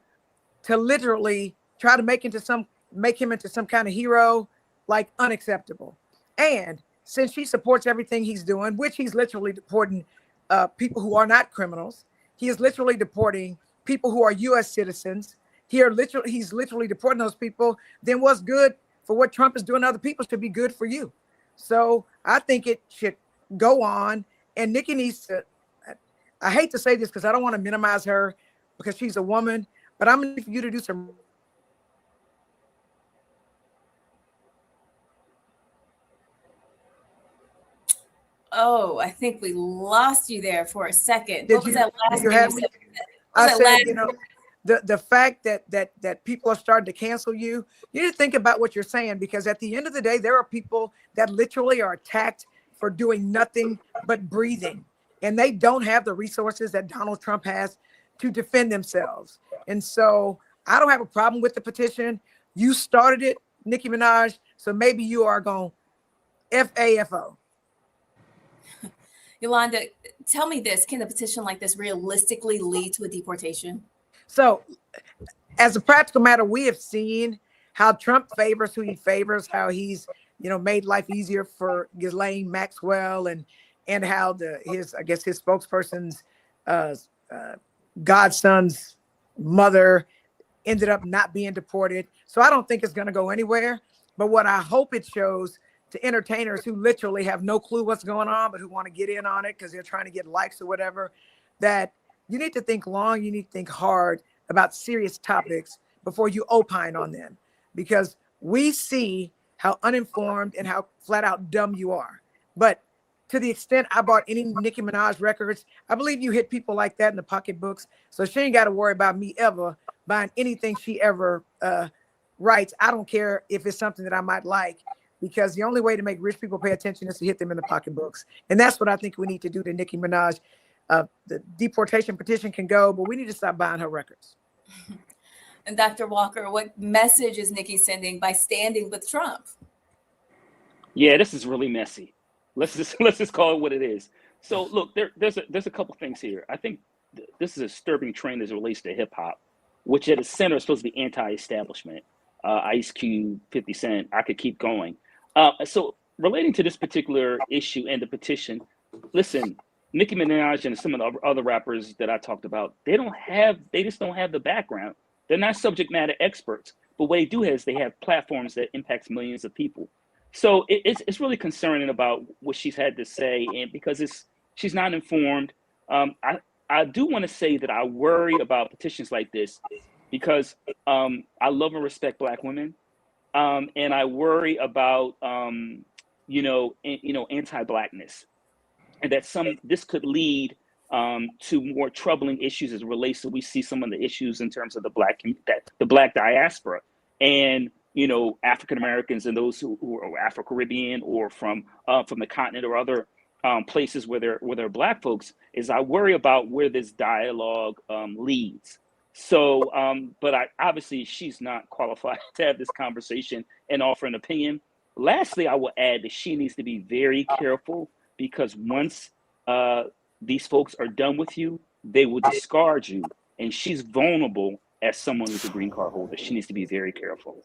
literally try to make him into some kind of hero, like, unacceptable. And since she supports everything he's doing, which he's literally deporting people who are not criminals, he is literally deporting people who are U.S. citizens. He's literally deporting those people. Then what's good for what Trump is doing to other people should be good for you. So I think it should go on. And Nicki needs to, I hate to say this because I don't want to minimize her because she's a woman, but I'm going to need for you to do some. Oh, I think we lost you there for a second. What was that last thing you said? I said, you know, the fact that people are starting to cancel you, you need to think about what you're saying, because at the end of the day, there are people that literally are attacked for doing nothing but breathing, and they don't have the resources that Donald Trump has to defend themselves. And so I don't have a problem with the petition. You started it, Nicki Minaj, so maybe you are going FAFO. Yolanda, tell me this. Can a petition like this realistically lead to a deportation? So as a practical matter, we have seen how Trump favors who he favors, how he's, you know, made life easier for Ghislaine Maxwell, and how his spokesperson's godson's mother ended up not being deported. So I don't think it's going to go anywhere. But what I hope it shows to entertainers who literally have no clue what's going on, but who want to get in on it because they're trying to get likes or whatever, that you need to think long, you need to think hard about serious topics before you opine on them, because we see how uninformed and how flat out dumb you are. But to the extent I bought any Nicki Minaj records, I believe you hit people like that in the pocketbooks. So she ain't got to worry about me ever buying anything she ever writes. I don't care if it's something that I might like, because the only way to make rich people pay attention is to hit them in the pocketbooks. And that's what I think we need to do to Nicki Minaj. The deportation petition can go, but we need to stop buying her records. And Dr. Walker, what message is Nicki sending by standing with Trump? Yeah, this is really messy. Let's just call it what it is. So look, there's a couple things here. I think this is a disturbing trend as it relates to hip hop, which at its center is supposed to be anti-establishment. Ice Cube, 50 Cent, I could keep going. So relating to this particular issue and the petition, listen, Nicki Minaj and some of the other rappers that I talked about, they just don't have the background. They're not subject matter experts, but what they do is they have platforms that impacts millions of people. So it's really concerning about what she's had to say, and because she's not informed. I do want to say that I worry about petitions like this because I love and respect Black women, and I worry about anti-Blackness, and that this could lead to more troubling issues as it relates to we see some of the issues in terms of the Black diaspora and African Americans and those who are Afro-Caribbean or from the continent or other places where there are Black folks. Is I worry about where this dialogue leads. So, but obviously she's not qualified to have this conversation and offer an opinion. Lastly, I will add that she needs to be very careful, because once these folks are done with you, they will discard you. And she's vulnerable as someone who's a green card holder. She needs to be very careful.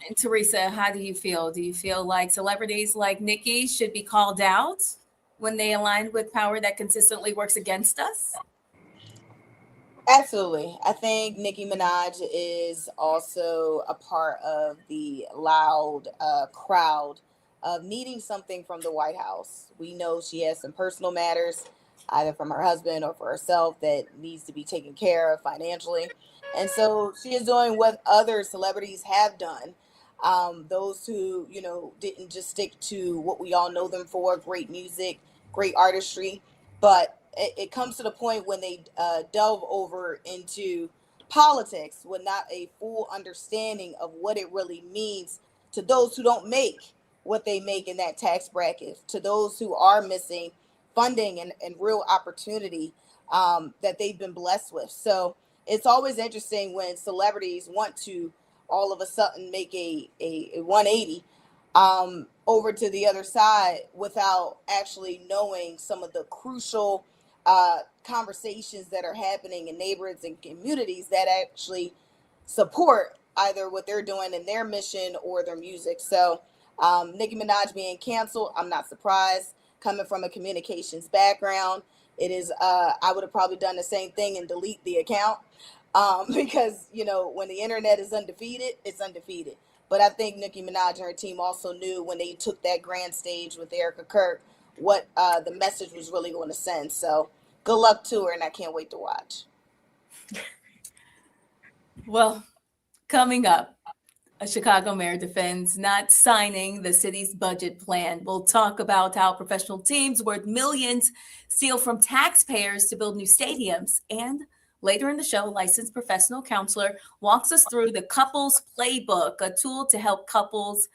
And Teresa, how do you feel? Do you feel like celebrities like Nicki should be called out when they align with power that consistently works against us? Absolutely. I think Nicki Minaj is also a part of the loud crowd of needing something from the White House. We know she has some personal matters, either from her husband or for herself, that needs to be taken care of financially. And so she is doing what other celebrities have done. Those who, didn't just stick to what we all know them for, great music, great artistry, but it comes to the point when they delve over into politics with not a full understanding of what it really means to those who don't make what they make in that tax bracket, to those who are missing funding and real opportunity that they've been blessed with. So it's always interesting when celebrities want to all of a sudden make a 180 over to the other side without actually knowing some of the crucial conversations that are happening in neighborhoods and communities that actually support either what they're doing in their mission or their music. So Nicki Minaj being canceled, I'm not surprised. Coming from a communications background, it is I would have probably done the same thing and delete the account because when the internet is undefeated, it's undefeated. But I think Nicki Minaj and her team also knew when they took that grand stage with Erica Kirk what the message was really going to send. So good luck to her, and I can't wait to watch. Well, coming up, a Chicago mayor defends not signing the city's budget plan. We'll talk about how professional teams worth millions steal from taxpayers to build new stadiums. And later in the show, licensed professional counselor walks us through the Couples Playbook, a tool to help couples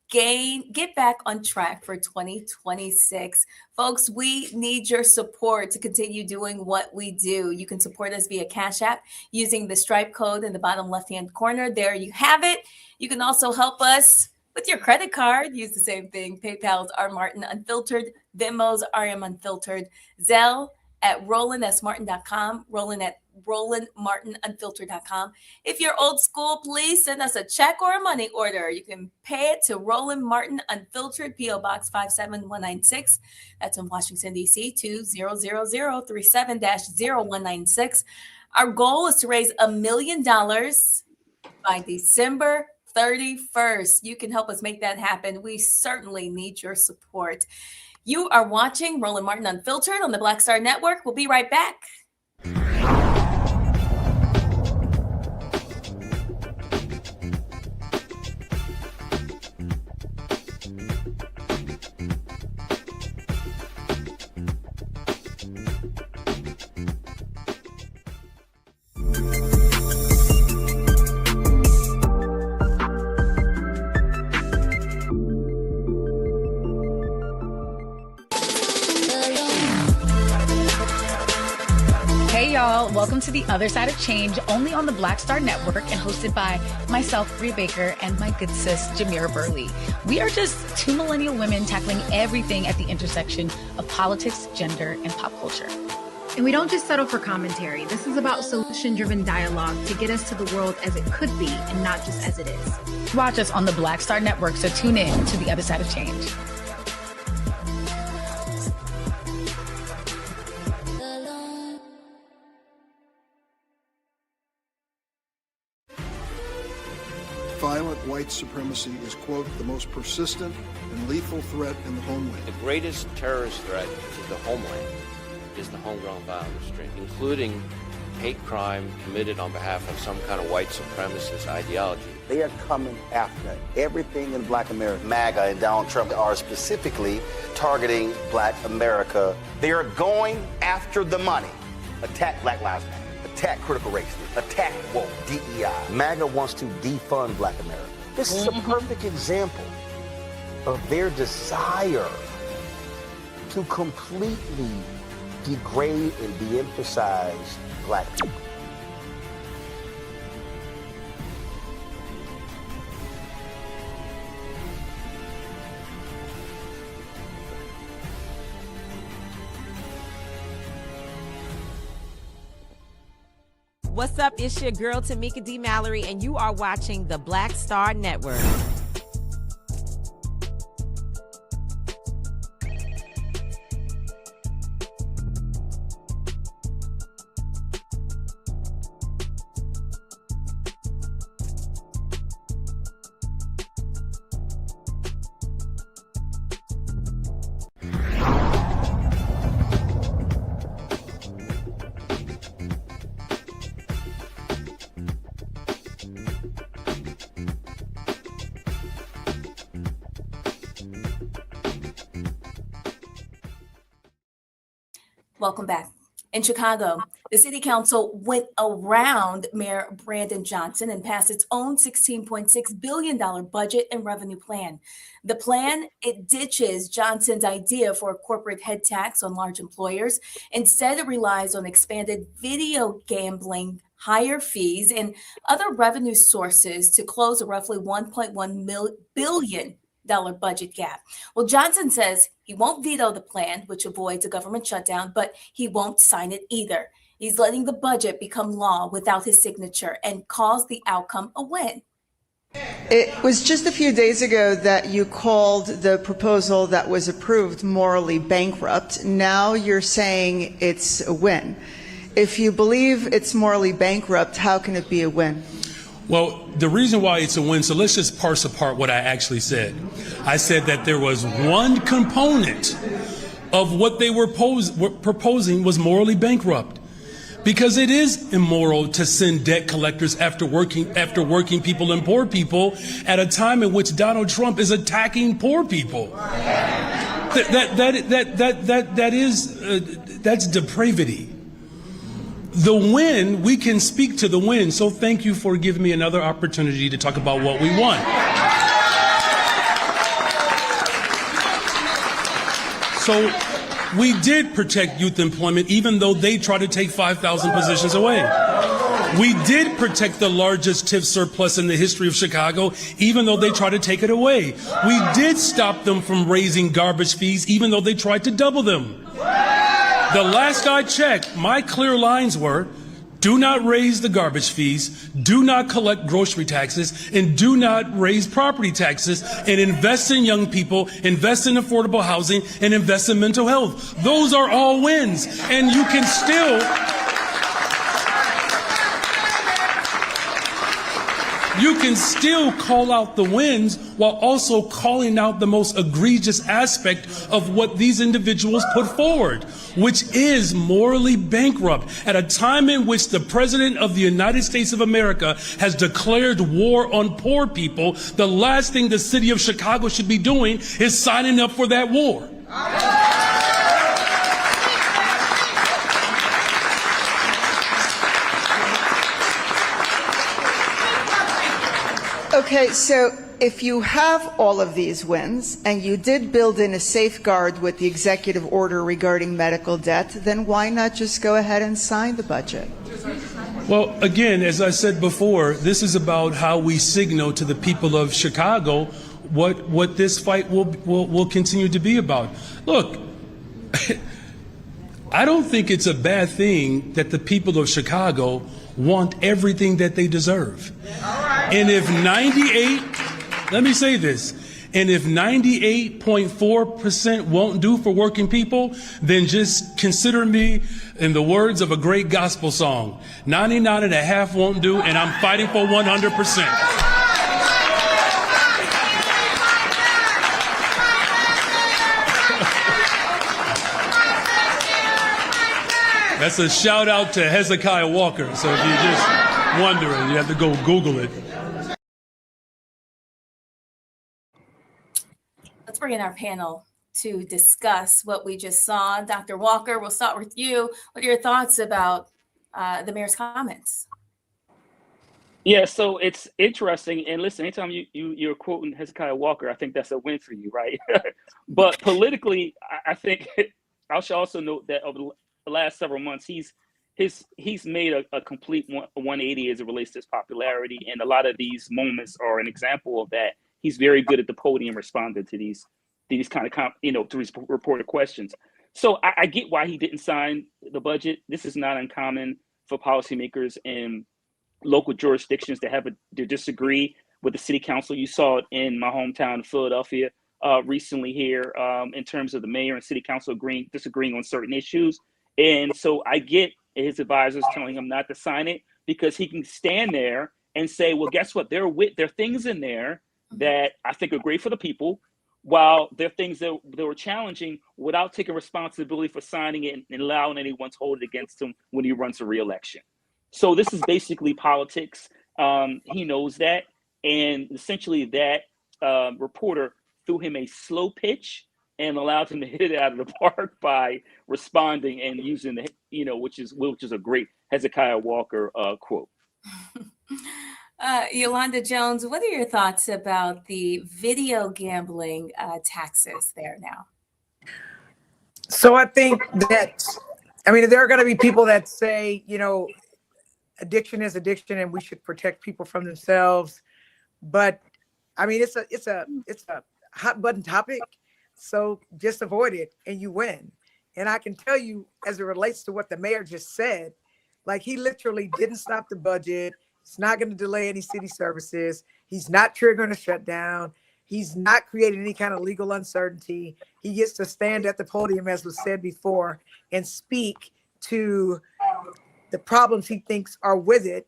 get back on track for 2026. Folks, we need your support to continue doing what we do. You can support us via Cash App using the Stripe code in the bottom left-hand corner. There you have it. You can also help us with your credit card. Use the same thing. PayPal's R Martin Unfiltered, Venmo's RM Unfiltered, Zelle at roland@smartin.com, Roland at rolandmartinunfiltered.com. If you're old school, please send us a check or a money order. You can pay it to Roland Martin Unfiltered, P.O. Box 57196. That's in Washington, D.C., 20037-0196. Our goal is to raise $1 million by December 31st. You can help us make that happen. We certainly need your support. You are watching Roland Martin Unfiltered on the Black Star Network. We'll be right back. Welcome to the Other Side of Change, only on the Black Star Network and hosted by myself, Rhea Baker, and my good sis, Jamira Burley. We are just two millennial women tackling everything at the intersection of politics, gender, and pop culture. And we don't just settle for commentary. This is about solution-driven dialogue to get us to the world as it could be and not just as it is. Watch us on the Black Star Network, so tune in to the Other Side of Change. Violent white supremacy is, quote, the most persistent and lethal threat in the homeland. The greatest terrorist threat to the homeland is the homegrown violence stream, including hate crime committed on behalf of some kind of white supremacist ideology. They are coming after everything in Black America. MAGA and Donald Trump are specifically targeting Black America. They are going after the money. Attack Black Lives Matter. Attack critical race theory, attack woke, DEI. MAGA wants to defund Black America. This is a perfect example of their desire to completely degrade and de-emphasize Black people. What's up? It's your girl, Tamika D. Mallory, and you are watching the Black Star Network. Welcome back. In Chicago, the city council went around Mayor Brandon Johnson and passed its own $16.6 billion budget and revenue plan. The plan, it ditches Johnson's idea for a corporate head tax on large employers. Instead, it relies on expanded video gambling, higher fees, and other revenue sources to close a roughly $1.1 billion budget gap. Well, Johnson says he won't veto the plan, which avoids a government shutdown, but he won't sign it either. He's letting the budget become law without his signature and calls the outcome a win. It was just a few days ago that you called the proposal that was approved morally bankrupt. Now you're saying it's a win. If you believe it's morally bankrupt, how can it be a win? Well, the reason why it's a win, so let's just parse apart what I actually said. I said that there was one component of what they were proposing was morally bankrupt. Because it is immoral to send debt collectors after working people and poor people at a time in which Donald Trump is attacking poor people. That's depravity. The win, we can speak to the win. So thank you for giving me another opportunity to talk about what we won. So we did protect youth employment, even though they tried to take 5,000 positions away. We did protect the largest TIF surplus in the history of Chicago, even though they tried to take it away. We did stop them from raising garbage fees, even though they tried to double them. The last I checked, my clear lines were, do not raise the garbage fees, do not collect grocery taxes, and do not raise property taxes, and invest in young people, invest in affordable housing, and invest in mental health. Those are all wins. And you can still call out the wins while also calling out the most egregious aspect of what these individuals put forward, which is morally bankrupt at a time in which the President of the United States of America has declared war on poor people. The last thing the city of Chicago should be doing is signing up for that war. Okay, so if you have all of these wins and you did build in a safeguard with the executive order regarding medical debt, then why not just go ahead and sign the budget? Well, again, as I said before, this is about how we signal to the people of Chicago what this fight will continue to be about. Look, I don't think it's a bad thing that the people of Chicago want everything that they deserve. And if 98.4% won't do for working people, then just consider me, in the words of a great gospel song, 99.5 won't do, and I'm fighting for 100%. That's a shout out to Hezekiah Walker. So if you're just wondering, you have to go Google it. Let's bring in our panel to discuss what we just saw. Dr. Walker, we'll start with you. What are your thoughts about the mayor's comments? Yeah, so it's interesting. And listen, anytime you're quoting Hezekiah Walker, I think that's a win for you, right? But politically, I think I should also note that the last several months, he's made a complete 180 as it relates to his popularity, and a lot of these moments are an example of that. He's very good at the podium responding to these kind of to these reported questions. So I get why he didn't sign the budget. This is not uncommon for policymakers in local jurisdictions to disagree with the city council. You saw it in my hometown of Philadelphia recently here in terms of the mayor and city council disagreeing on certain issues. And so I get his advisors telling him not to sign it, because he can stand there and say, well, guess what? There are things in there that I think are great for the people, while there are things that were challenging, without taking responsibility for signing it and allowing anyone to hold it against him when he runs for re-election. So this is basically politics. He knows that. And essentially that reporter threw him a slow pitch and allowed him to hit it out of the park by responding and using which is a great Hezekiah Walker quote. Yolanda Jones, what are your thoughts about the video gambling taxes there now? So I think that, there are going to be people that say, addiction is addiction and we should protect people from themselves. But it's a hot button topic. So just avoid it and you win. And I can tell you, as it relates to what the mayor just said, like, he literally didn't stop the budget. It's not going to delay any city services. He's not triggering a shutdown. He's not creating any kind of legal uncertainty. He gets to stand at the podium, as was said before, and speak to the problems he thinks are with it.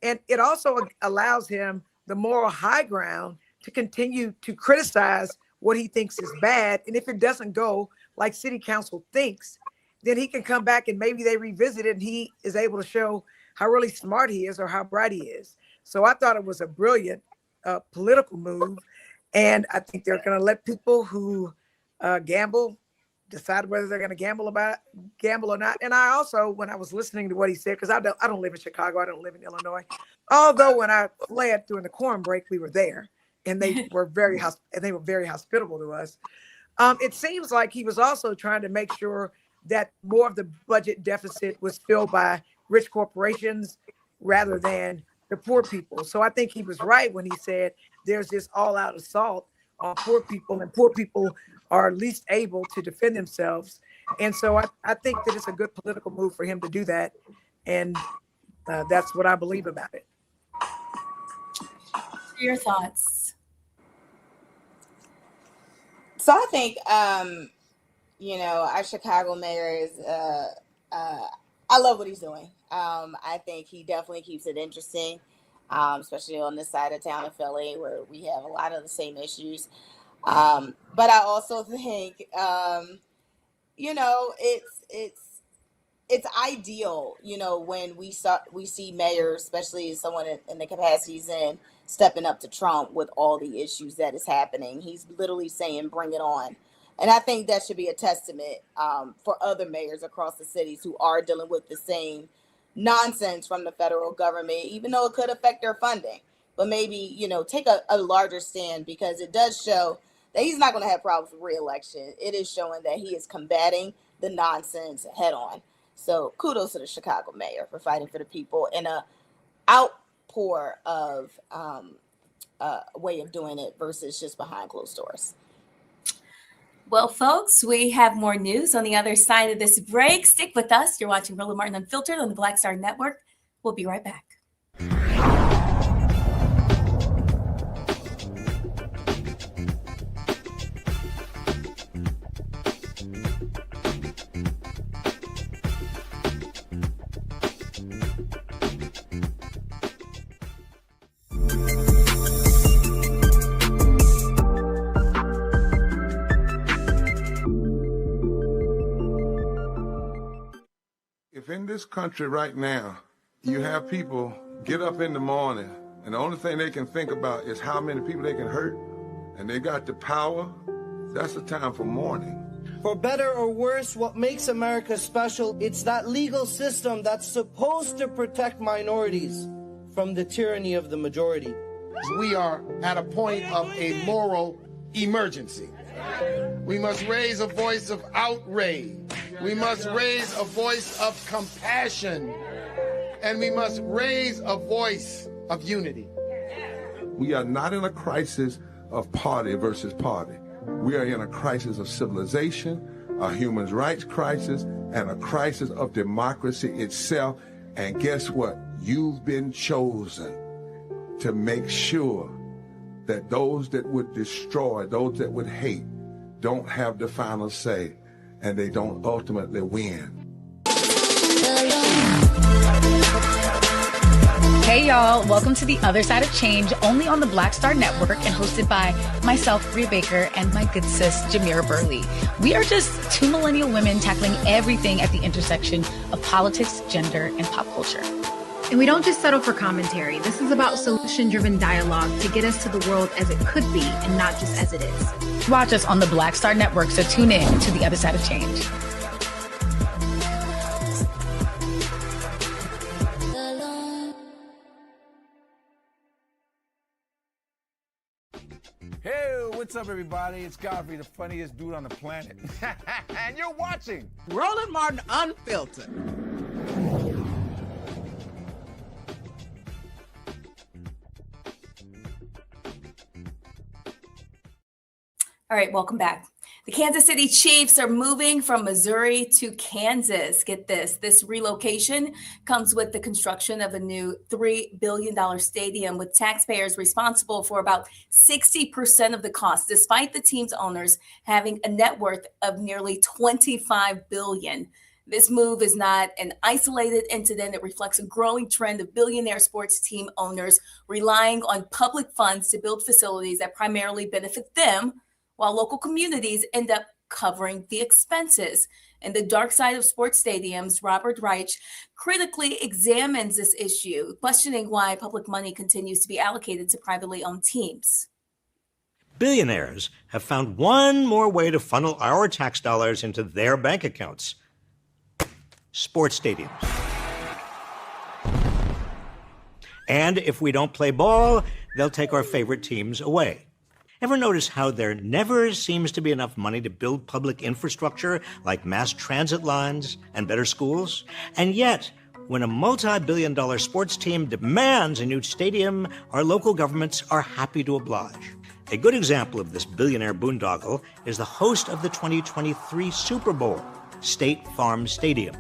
And it also allows him the moral high ground to continue to criticize what he thinks is bad. And if it doesn't go like city council thinks, then he can come back and maybe they revisit it and he is able to show how really smart he is or how bright he is. So I thought it was a brilliant political move. And I think they're going to let people who gamble decide whether they're going to gamble or not. And I also, when I was listening to what he said, because I don't live in Chicago, I don't live in Illinois. Although when I fled during the corn break, we were there, and they were very hospitable to us. It seems like he was also trying to make sure that more of the budget deficit was filled by rich corporations rather than the poor people. So I think he was right when he said there's this all-out assault on poor people, and poor people are least able to defend themselves. And so I think that it's a good political move for him to do that. And that's what I believe about it. Your thoughts? So I think, our Chicago mayor is, I love what he's doing. I think he definitely keeps it interesting, especially on this side of town of Philly, where we have a lot of the same issues. But I also think, it's ideal, when we see mayors, especially someone in the capacity he's in, stepping up to Trump with all the issues that is happening. He's literally saying, bring it on. And I think that should be a testament for other mayors across the cities who are dealing with the same nonsense from the federal government, even though it could affect their funding. But maybe, take a larger stand, because it does show that he's not going to have problems with re-election. It is showing that he is combating the nonsense head on. So kudos to the Chicago mayor for fighting for the people in a outpour of way of doing it versus just behind closed doors. Well, folks, we have more news on the other side of this break. Stick with us. You're watching Roland Martin Unfiltered on the Black Star Network. We'll be right back. If in this country right now, you have people get up in the morning and the only thing they can think about is how many people they can hurt, and they got the power, that's the time for mourning. For better or worse, what makes America special, it's that legal system that's supposed to protect minorities from the tyranny of the majority. We are at a point of a moral emergency. We must raise a voice of outrage. We must raise a voice of compassion. And we must raise a voice of unity. We are not in a crisis of party versus party. We are in a crisis of civilization, a human rights crisis, and a crisis of democracy itself. And guess what? You've been chosen to make sure that those that would destroy, those that would hate, don't have the final say, and they don't ultimately win. Hey y'all, welcome to The Other Side of Change, only on the Black Star Network and hosted by myself, Rhea Baker, and my good sis, Jamira Burley. We are just two millennial women tackling everything at the intersection of politics, gender, and pop culture. And we don't just settle for commentary. This is about solution-driven dialogue to get us to the world as it could be and not just as it is. Watch us on the Black Star Network, so tune in to The Other Side of Change. Hey, what's up, everybody? It's Godfrey, the funniest dude on the planet. And you're watching Roland Martin Unfiltered. All right, welcome back. The Kansas City Chiefs are moving from Missouri to Kansas. Get this. This relocation comes with the construction of a new $3 billion stadium with taxpayers responsible for about 60% of the cost, despite the team's owners having a net worth of nearly $25 billion. This move is not an isolated incident. It reflects a growing trend of billionaire sports team owners relying on public funds to build facilities that primarily benefit them, while local communities end up covering the expenses. And the dark side of sports stadiums, Robert Reich critically examines this issue, questioning why public money continues to be allocated to privately owned teams. Billionaires have found one more way to funnel our tax dollars into their bank accounts: sports stadiums. And if we don't play ball, they'll take our favorite teams away. Ever notice how there never seems to be enough money to build public infrastructure like mass transit lines and better schools? And yet, when a multi-billion-dollar sports team demands a new stadium, our local governments are happy to oblige. A good example of this billionaire boondoggle is the host of the 2023 Super Bowl, State Farm Stadium.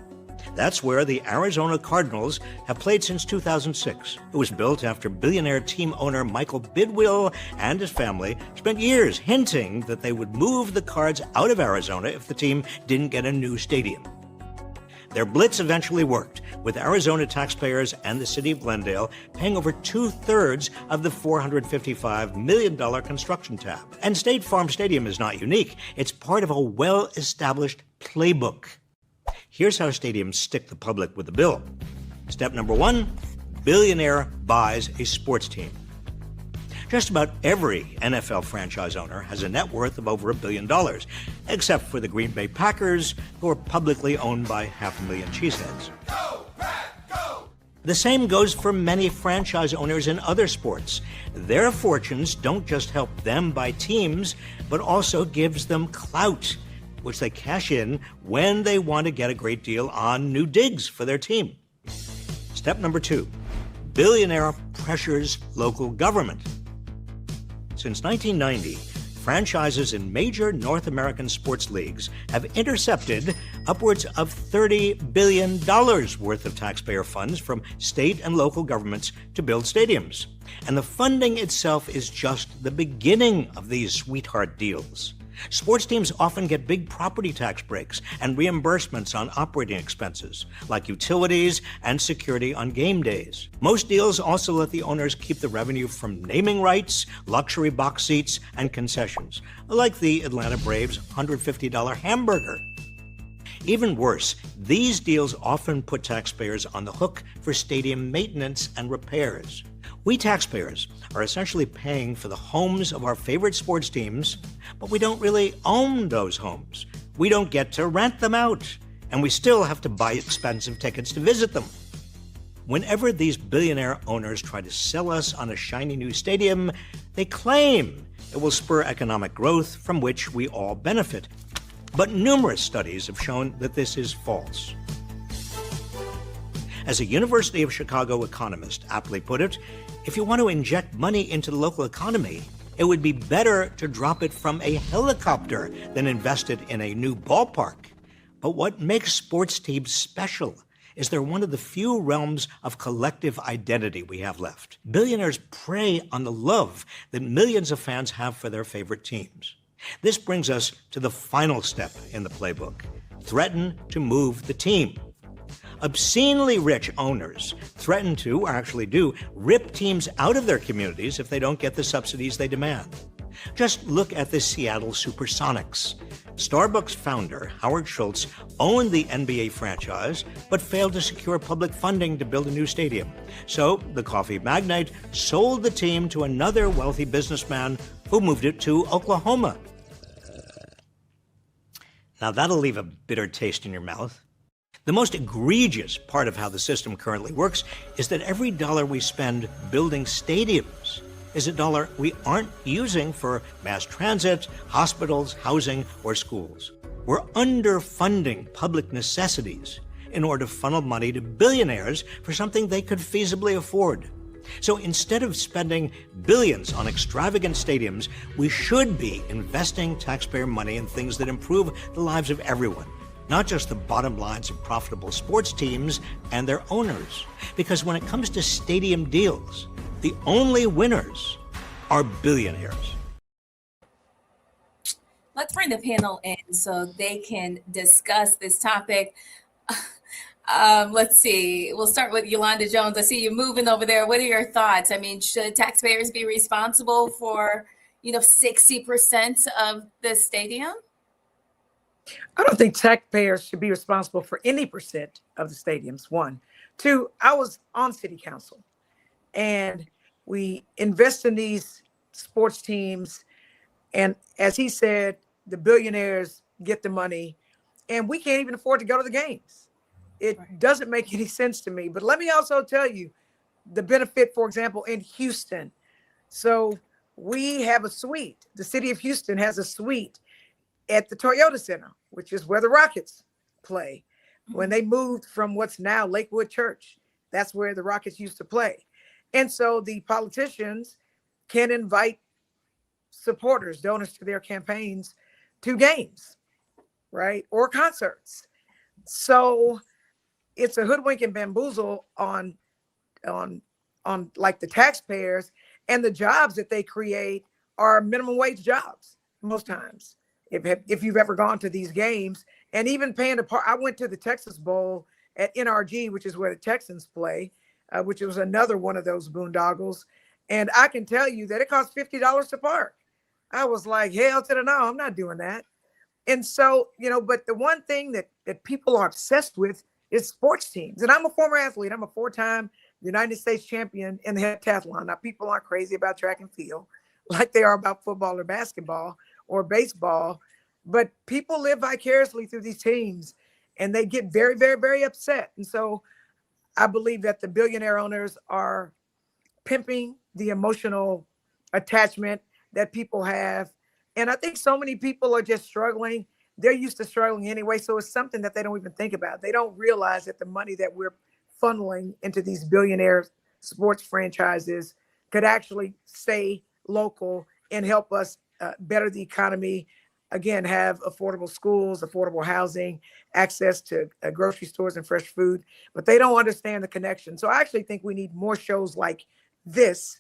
That's where the Arizona Cardinals have played since 2006. It was built after billionaire team owner Michael Bidwill and his family spent years hinting that they would move the Cards out of Arizona if the team didn't get a new stadium. Their blitz eventually worked, with Arizona taxpayers and the city of Glendale paying over 2/3 of the $455 million construction tab. And State Farm Stadium is not unique. It's part of a well-established playbook. Here's how stadiums stick the public with the bill. Step number 1, billionaire buys a sports team. Just about every NFL franchise owner has a net worth of over $1 billion, except for the Green Bay Packers, who are publicly owned by 500,000 cheeseheads. Go, Pack, go! The same goes for many franchise owners in other sports. Their fortunes don't just help them buy teams, but also gives them clout, which they cash in when they want to get a great deal on new digs for their team. Step number 2, billionaire pressures local government. Since 1990, franchises in major North American sports leagues have intercepted upwards of $30 billion worth of taxpayer funds from state and local governments to build stadiums. And the funding itself is just the beginning of these sweetheart deals. Sports teams often get big property tax breaks and reimbursements on operating expenses, like utilities and security on game days. Most deals also let the owners keep the revenue from naming rights, luxury box seats, and concessions, like the Atlanta Braves' $150 hamburger. Even worse, these deals often put taxpayers on the hook for stadium maintenance and repairs. We taxpayers are essentially paying for the homes of our favorite sports teams, but we don't really own those homes. We don't get to rent them out, and we still have to buy expensive tickets to visit them. Whenever these billionaire owners try to sell us on a shiny new stadium, they claim It will spur economic growth from which we all benefit. But numerous studies have shown that this is false. As a University of Chicago economist aptly put it, if you want to inject money into the local economy, it would be better to drop it from a helicopter than invest it in a new ballpark. But what makes sports teams special is they're one of the few realms of collective identity we have left. Billionaires prey on the love that millions of fans have for their favorite teams. This brings us to the final step in the playbook: threaten to move the team. Obscenely rich owners threaten to, or actually do, rip teams out of their communities if they don't get the subsidies they demand. Just look at the Seattle Supersonics. Starbucks founder Howard Schultz owned the NBA franchise, but failed to secure public funding to build a new stadium. So the coffee magnate sold the team to another wealthy businessman who moved it to Oklahoma. Now that'll leave a bitter taste in your mouth. The most egregious part of how the system currently works is that every dollar we spend building stadiums is a dollar we aren't using for mass transit, hospitals, housing, or schools. We're underfunding public necessities in order to funnel money to billionaires for something they could feasibly afford. So instead of spending billions on extravagant stadiums, we should be investing taxpayer money in things that improve the lives of everyone, not just the bottom lines of profitable sports teams and their owners. Because when it comes to stadium deals, the only winners are billionaires. Let's bring the panel in so they can discuss this topic. Let's see. We'll start with Yolanda Jones. I see you moving over there. What are your thoughts? I mean, should taxpayers be responsible for, 60% of the stadium? I don't think taxpayers should be responsible for any percent of the stadiums, one. Two, I was on city council, and we invest in these sports teams. And as he said, the billionaires get the money, and we can't even afford to go to the games. It doesn't make any sense to me. But let me also tell you the benefit, for example, in Houston. So we have a suite. The city of Houston has a suite at the Toyota Center, which is where the Rockets play. When they moved from what's now Lakewood Church, that's where the Rockets used to play. And so the politicians can invite supporters, donors to their campaigns to games, right? Or concerts. So it's a hoodwink and bamboozle on like the taxpayers, and the jobs that they create are minimum wage jobs most times. If you've ever gone to these games, and even paying I went to the Texas Bowl at NRG, which is where the Texans play, which was another one of those boondoggles. And I can tell you that it costs $50 to park. I was like, hell to the no, I'm not doing that. And so, but the one thing that people are obsessed with is sports teams. And I'm a former athlete. I'm a 4-time United States champion in the heptathlon. Now, people aren't crazy about track and field like they are about football or basketball or baseball, but people live vicariously through these teams, and they get very, very, very upset. And so I believe that the billionaire owners are pimping the emotional attachment that people have. And I think so many people are just struggling. They're used to struggling anyway. So it's something that they don't even think about. They don't realize that the money that we're funneling into these billionaire sports franchises could actually stay local and help us better the economy. Again, have affordable schools, affordable housing, access to grocery stores and fresh food, but they don't understand the connection. So I actually think we need more shows like this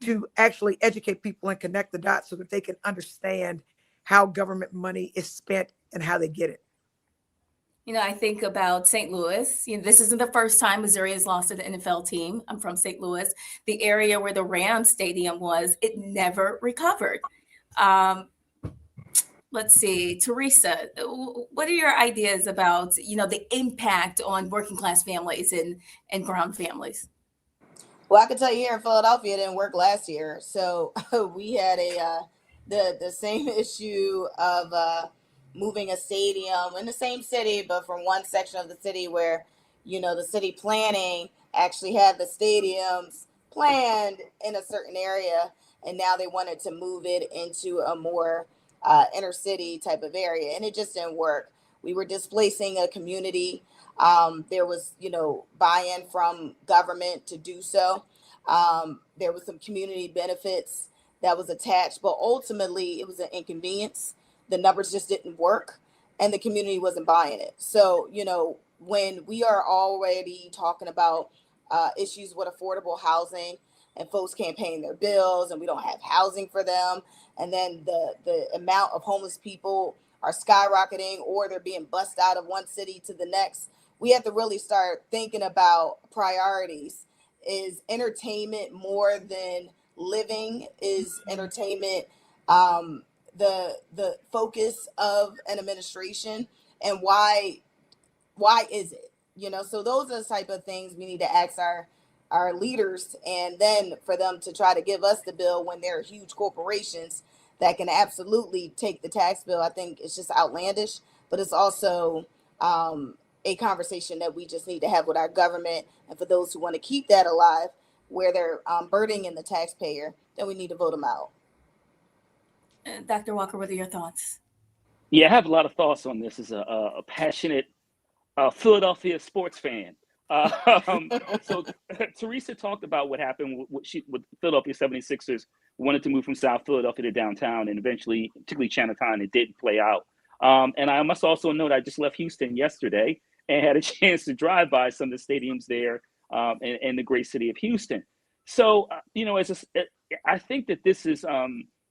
to actually educate people and connect the dots so that they can understand how government money is spent and how they get it. I think about St. Louis. This isn't the first time Missouri has lost to the NFL team. I'm from St. Louis. The area where the Rams stadium was, it never recovered. Let's see, Teresa, what are your ideas about, the impact on working class families and brown families? Well, I can tell you here in Philadelphia, it didn't work last year. So we had the same issue of moving a stadium in the same city, but from one section of the city where, the city planning actually had the stadiums planned in a certain area. and now they wanted to move it into a more inner city type of area, and it just didn't work. We were displacing a community. There was, buy-in from government to do so. There was some community benefits that was attached, but ultimately it was an inconvenience. The numbers just didn't work, and the community wasn't buying it. So, when we are already talking about issues with affordable housing, and folks can't pay their bills, and we don't have housing for them, and then the amount of homeless people are skyrocketing, or they're being bussed out of one city to the next, we have to really start thinking about priorities. Is entertainment more than living? Is entertainment the focus of an administration? And why is it? So those are the type of things we need to ask our leaders, and then for them to try to give us the bill when there are huge corporations that can absolutely take the tax bill. I think it's just outlandish, but it's also a conversation that we just need to have with our government. And for those who want to keep that alive, where they're burdening the taxpayer, then we need to vote them out. Dr. Walker, what are your thoughts? Yeah, I have a lot of thoughts on this as a passionate Philadelphia sports fan. So Teresa talked about what happened with Philadelphia 76ers wanted to move from South Philadelphia to downtown, and eventually, particularly Chinatown, it didn't play out. And I must also note I just left Houston yesterday and had a chance to drive by some of the stadiums there in the great city of Houston. So, I think that this is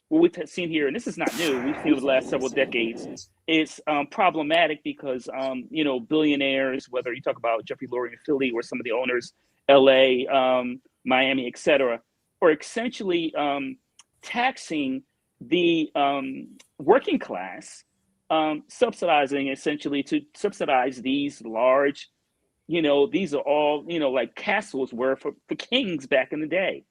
what we've seen here, and this is not new. We've seen over the last several decades. It's problematic because, billionaires, whether you talk about Jeffrey Lurie in Philly or some of the owners, LA, Miami, et cetera, are essentially taxing the working class, subsidizing essentially to subsidize these large, these are all, like castles were for kings back in the day.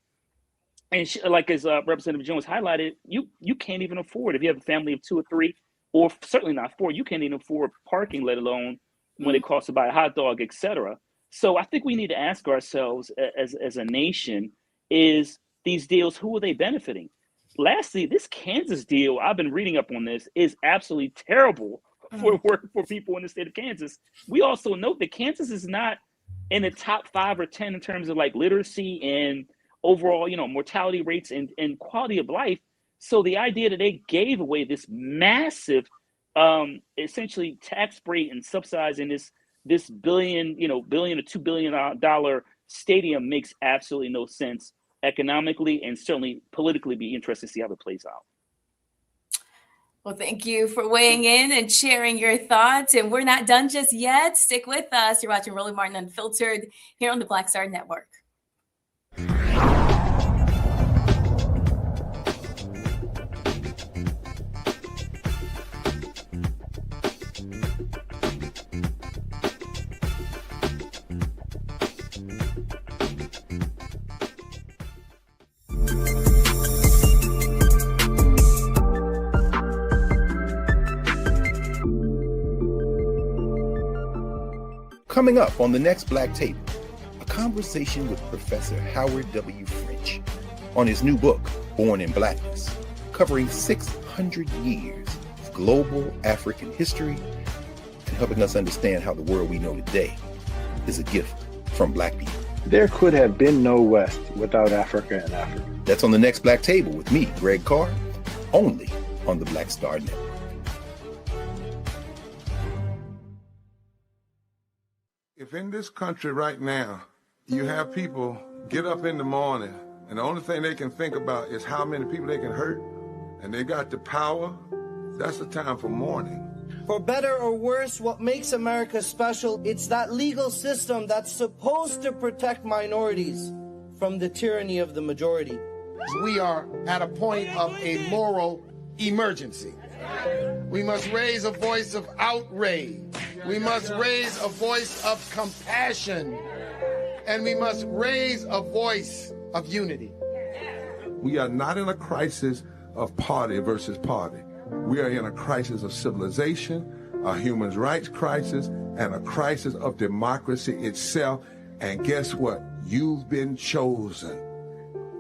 And like as Representative Jones highlighted, you can't even afford, if you have a family of 2 or 3, or certainly not 4, you can't even afford parking, let alone when it costs to buy a hot dog, et cetera. So I think we need to ask ourselves as a nation, is these deals, who are they benefiting? Lastly, this Kansas deal, I've been reading up on this, is absolutely terrible for people in the state of Kansas. We also note that Kansas is not in the top 5 or 10 in terms of like literacy and overall, mortality rates and quality of life. So the idea that they gave away this massive, essentially tax break and subsidizing this billion or $2 billion stadium makes absolutely no sense economically, and certainly politically. Be interested to see how it plays out. Well, thank you for weighing in and sharing your thoughts. And we're not done just yet. Stick with us. You're watching Roland Martin Unfiltered here on the Black Star Network. Coming up on the next Black Table, a conversation with Professor Howard W. French on his new book, Born in Blackness, covering 600 years of global African history and helping us understand how the world we know today is a gift from Black people. There could have been no West without Africa and Africa. That's on the next Black Table with me, Greg Carr, only on the Black Star Network. If in this country right now, you have people get up in the morning and the only thing they can think about is how many people they can hurt, and they got the power, that's the time for mourning. For better or worse, what makes America special, it's that legal system that's supposed to protect minorities from the tyranny of the majority. We are at a point of a moral emergency. We must raise a voice of outrage. We must raise a voice of compassion. And we must raise a voice of unity. We are not in a crisis of party versus party. We are in a crisis of civilization, a human rights crisis, and a crisis of democracy itself. And guess what? You've been chosen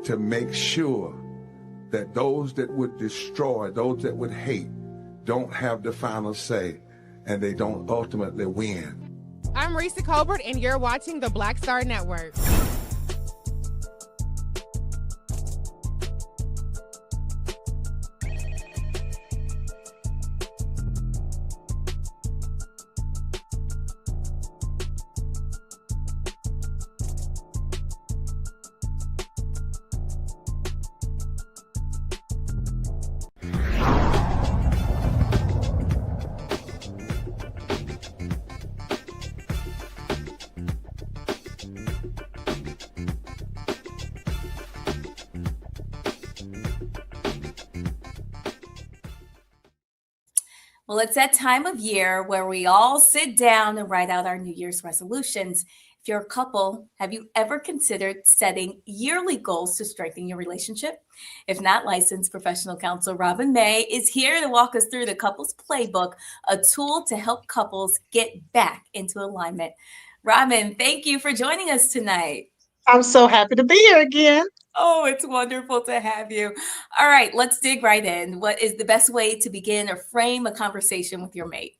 to make sure that those that would destroy, those that would hate, don't have the final say, and they don't ultimately win. I'm Risa Colbert, and you're watching the Black Star Network. Well, it's that time of year where we all sit down and write out our New Year's resolutions. If you're a couple, have you ever considered setting yearly goals to strengthen your relationship? If not, licensed professional counsel Robin May is here to walk us through the Couples Playbook, a tool to help couples get back into alignment. Robin, thank you for joining us tonight. I'm so happy to be here again. Oh, it's wonderful to have you. All right, let's dig right in. What is the best way to begin or frame a conversation with your mate?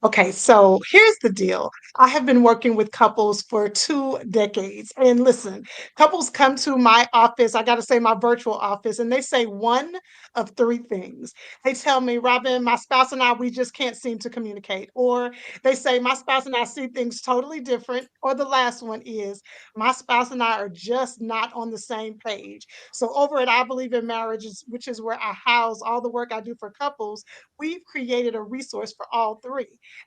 Okay, so here's the deal. I have been working with couples for 2 decades. And listen, couples come to my office, I got to say my virtual office, and they say one of 3 things. They tell me, Robin, my spouse and I, we just can't seem to communicate. Or they say, my spouse and I see things totally different. Or the last one is, my spouse and I are just not on the same page. So over at I Believe in Marriages, which is where I house all the work I do for couples, we've created a resource for all 3.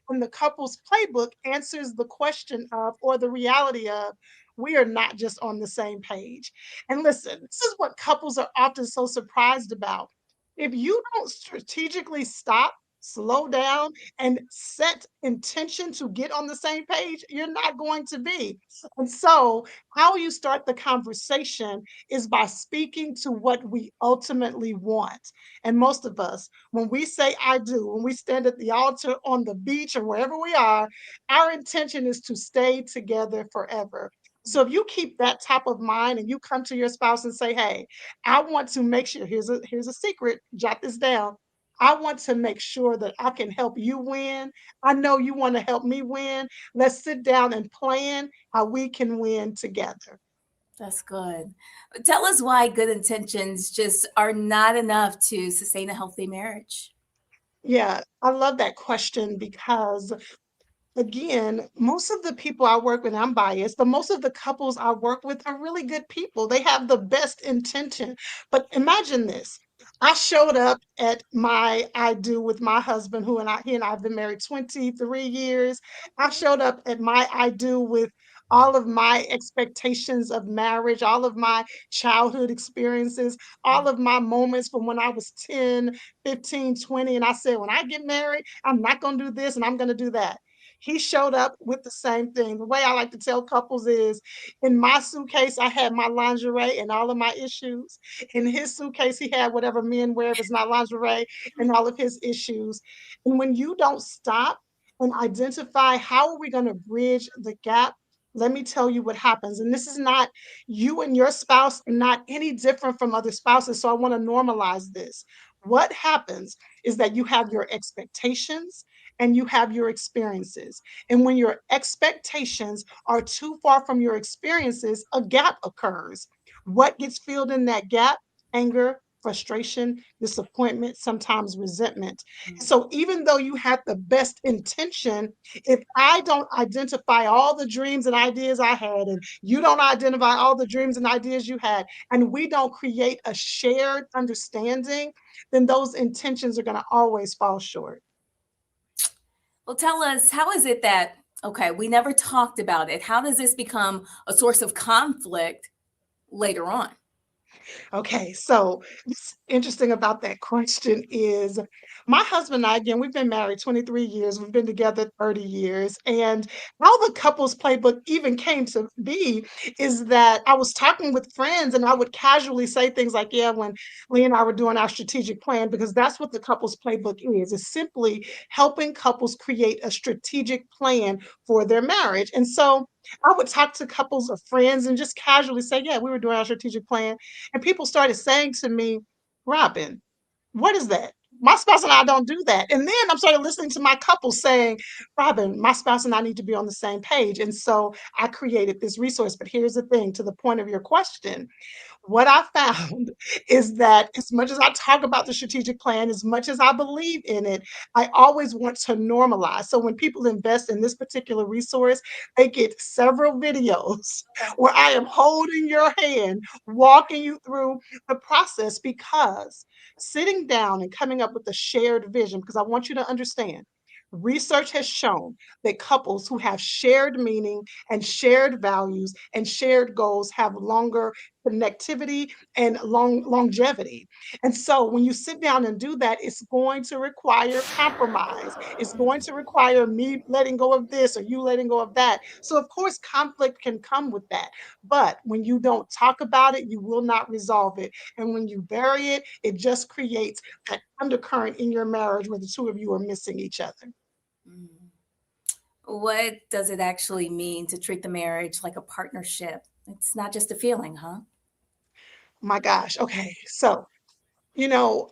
And the Couples Playbook answers the question of, or the reality of, we are not just on the same page. And listen, this is what couples are often so surprised about. If you don't strategically stop, slow down, and set intention to get on the same page, you're not going to be. And so, how you start the conversation is by speaking to what we ultimately want. And most of us, when we say I do, when we stand at the altar on the beach or wherever we are, our intention is to stay together forever. So if you keep that top of mind and you come to your spouse and say, hey, I want to make sure, here's a secret, jot this down. I want to make sure that I can help you win. I know you want to help me win. Let's sit down and plan how we can win together. That's good. Tell us why good intentions just are not enough to sustain a healthy marriage. Yeah, I love that question because again, most of the people I work with, I'm biased, but most of the couples I work with are really good people. They have the best intention. But imagine this. I showed up at my I do with my husband, he and I have been married 23 years. I showed up at my I do with all of my expectations of marriage, all of my childhood experiences, all of my moments from when I was 10, 15, 20. And I said, when I get married, I'm not going to do this and I'm going to do that. He showed up with the same thing. The way I like to tell couples is, in my suitcase, I had my lingerie and all of my issues. In his suitcase, he had whatever men wear if it's not lingerie and all of his issues. And when you don't stop and identify how are we going to bridge the gap, let me tell you what happens. And this is not you and your spouse and not any different from other spouses. So I want to normalize this. What happens is that you have your expectations and you have your experiences. And when your expectations are too far from your experiences, a gap occurs. What gets filled in that gap? Anger, frustration, disappointment, sometimes resentment. So even though you had the best intention, if I don't identify all the dreams and ideas I had, and you don't identify all the dreams and ideas you had, and we don't create a shared understanding, then those intentions are going to always fall short. Well, tell us, how is it that, okay, we never talked about it. How does this become a source of conflict later on? Okay, so what's interesting about that question is my husband and I, again, we've been married 23 years, we've been together 30 years. And how the Couples Playbook even came to be is that I was talking with friends and I would casually say things like, yeah, when Lee and I were doing our strategic plan, because that's what the Couples Playbook is. It's simply helping couples create a strategic plan for their marriage. And so I would talk to couples of friends and just casually say, yeah, we were doing our strategic plan. And people started saying to me, Robin, what is that? My spouse and I don't do that. And then I'm started listening to my couple saying, Robin, my spouse and I need to be on the same page. And so I created this resource. But here's the thing, to the point of your question, what I found is that as much as I talk about the strategic plan, as much as I believe in it, I always want to normalize. So when people invest in this particular resource, they get several videos where I am holding your hand, walking you through the process, because sitting down and coming up with a shared vision, because I want you to understand, research has shown that couples who have shared meaning and shared values and shared goals have longer connectivity and longevity. And so when you sit down and do that, it's going to require compromise. It's going to require me letting go of this or you letting go of that. So of course, conflict can come with that. But when you don't talk about it, you will not resolve it. And when you bury it, it just creates an undercurrent in your marriage where the two of you are missing each other. What does it actually mean to treat the marriage like a partnership? It's not just a feeling, huh? My gosh. Okay. So, you know,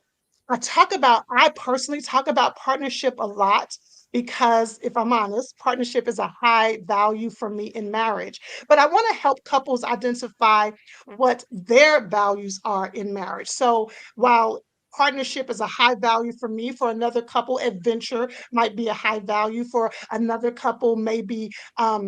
I personally talk about partnership a lot because if I'm honest, partnership is a high value for me in marriage. But I want to help couples identify what their values are in marriage. So while partnership is a high value for me, for another couple, adventure might be a high value. For another couple, maybe a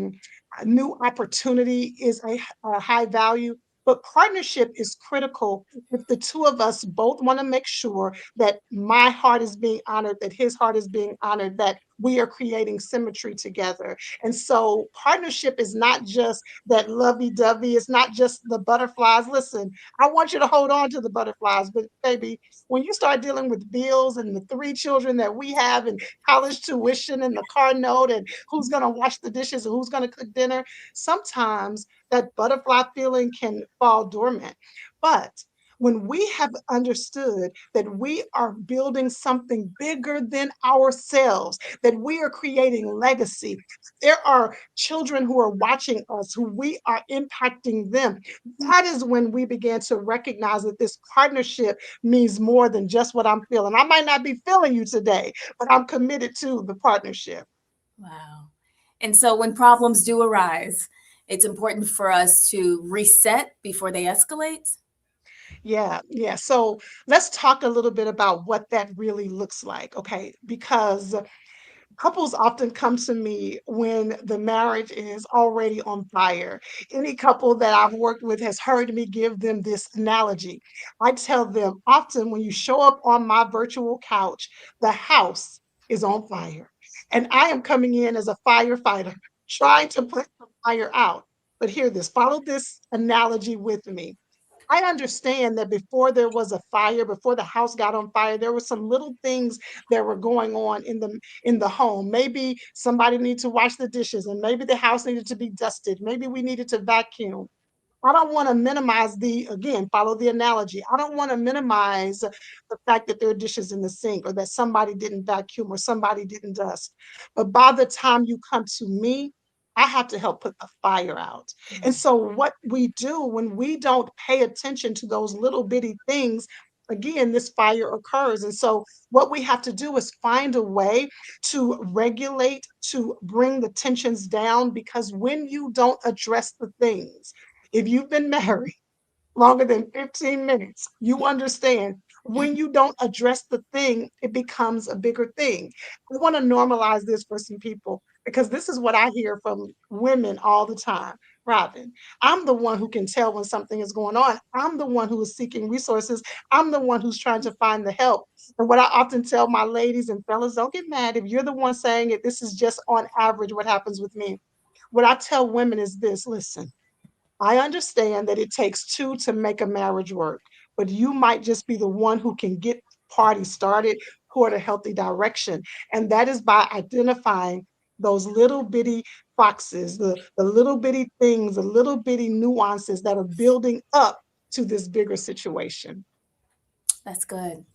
new opportunity is a high value. But partnership is critical if the two of us both want to make sure that my heart is being honored, that his heart is being honored, that we are creating symmetry together. And so partnership is not just that lovey-dovey, it's not just the butterflies. Listen, I want you to hold on to the butterflies, but baby, when you start dealing with bills and the 3 children that we have and college tuition and the car note and who's going to wash the dishes and who's going to cook dinner, sometimes that butterfly feeling can fall dormant. But when we have understood that we are building something bigger than ourselves, that we are creating legacy, there are children who are watching us, who we are impacting them, that is when we began to recognize that this partnership means more than just what I'm feeling. I might not be feeling you today, but I'm committed to the partnership. Wow. And so when problems do arise, it's important for us to reset before they escalate. Yeah, yeah. So let's talk a little bit about what that really looks like, okay? Because couples often come to me when the marriage is already on fire. Any couple that I've worked with has heard me give them this analogy. I tell them often when you show up on my virtual couch, the house is on fire. And I am coming in as a firefighter, trying to put the fire out. But hear this, follow this analogy with me. I understand that before there was a fire, before the house got on fire, there were some little things that were going on in the home. Maybe somebody needed to wash the dishes, and maybe the house needed to be dusted. Maybe we needed to vacuum. I don't want to minimize again, follow the analogy. I don't want to minimize the fact that there are dishes in the sink or that somebody didn't vacuum or somebody didn't dust. But by the time you come to me, I have to help put the fire out. And so what we do when we don't pay attention to those little bitty things, again, this fire occurs. And so what we have to do is find a way to regulate, to bring the tensions down, because when you don't address the things, if you've been married longer than 15 minutes, you understand when you don't address the thing, it becomes a bigger thing. I want to normalize this for some people because this is what I hear from women all the time. Robin, I'm the one who can tell when something is going on. I'm the one who is seeking resources. I'm the one who's trying to find the help. And what I often tell my ladies and fellas, don't get mad if you're the one saying it. This is just on average what happens with me. What I tell women is this: listen, I understand that it takes 2 to make a marriage work, but you might just be the one who can get the party started toward a healthy direction. And that is by identifying those little bitty foxes, the little bitty things, the little bitty nuances that are building up to this bigger situation. That's good.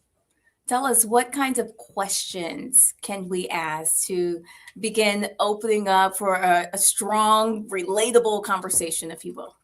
Tell us, what kinds of questions can we ask to begin opening up for a strong, relatable conversation, if you will?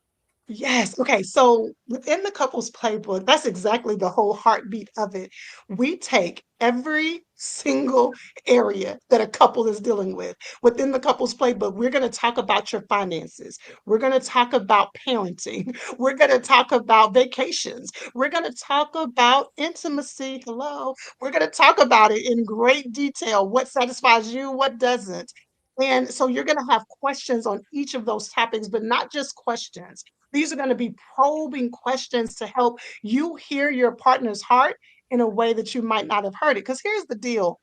Yes. Okay. So within the couples playbook, that's exactly the whole heartbeat of it. We take every single area that a couple is dealing with within the couples playbook. We're going to talk about your finances. We're going to talk about parenting. We're going to talk about vacations. We're going to talk about intimacy. Hello. We're going to talk about it in great detail. What satisfies you, what doesn't. And so you're going to have questions on each of those topics, but not just questions. These are going to be probing questions to help you hear your partner's heart in a way that you might not have heard it. Because here's the deal,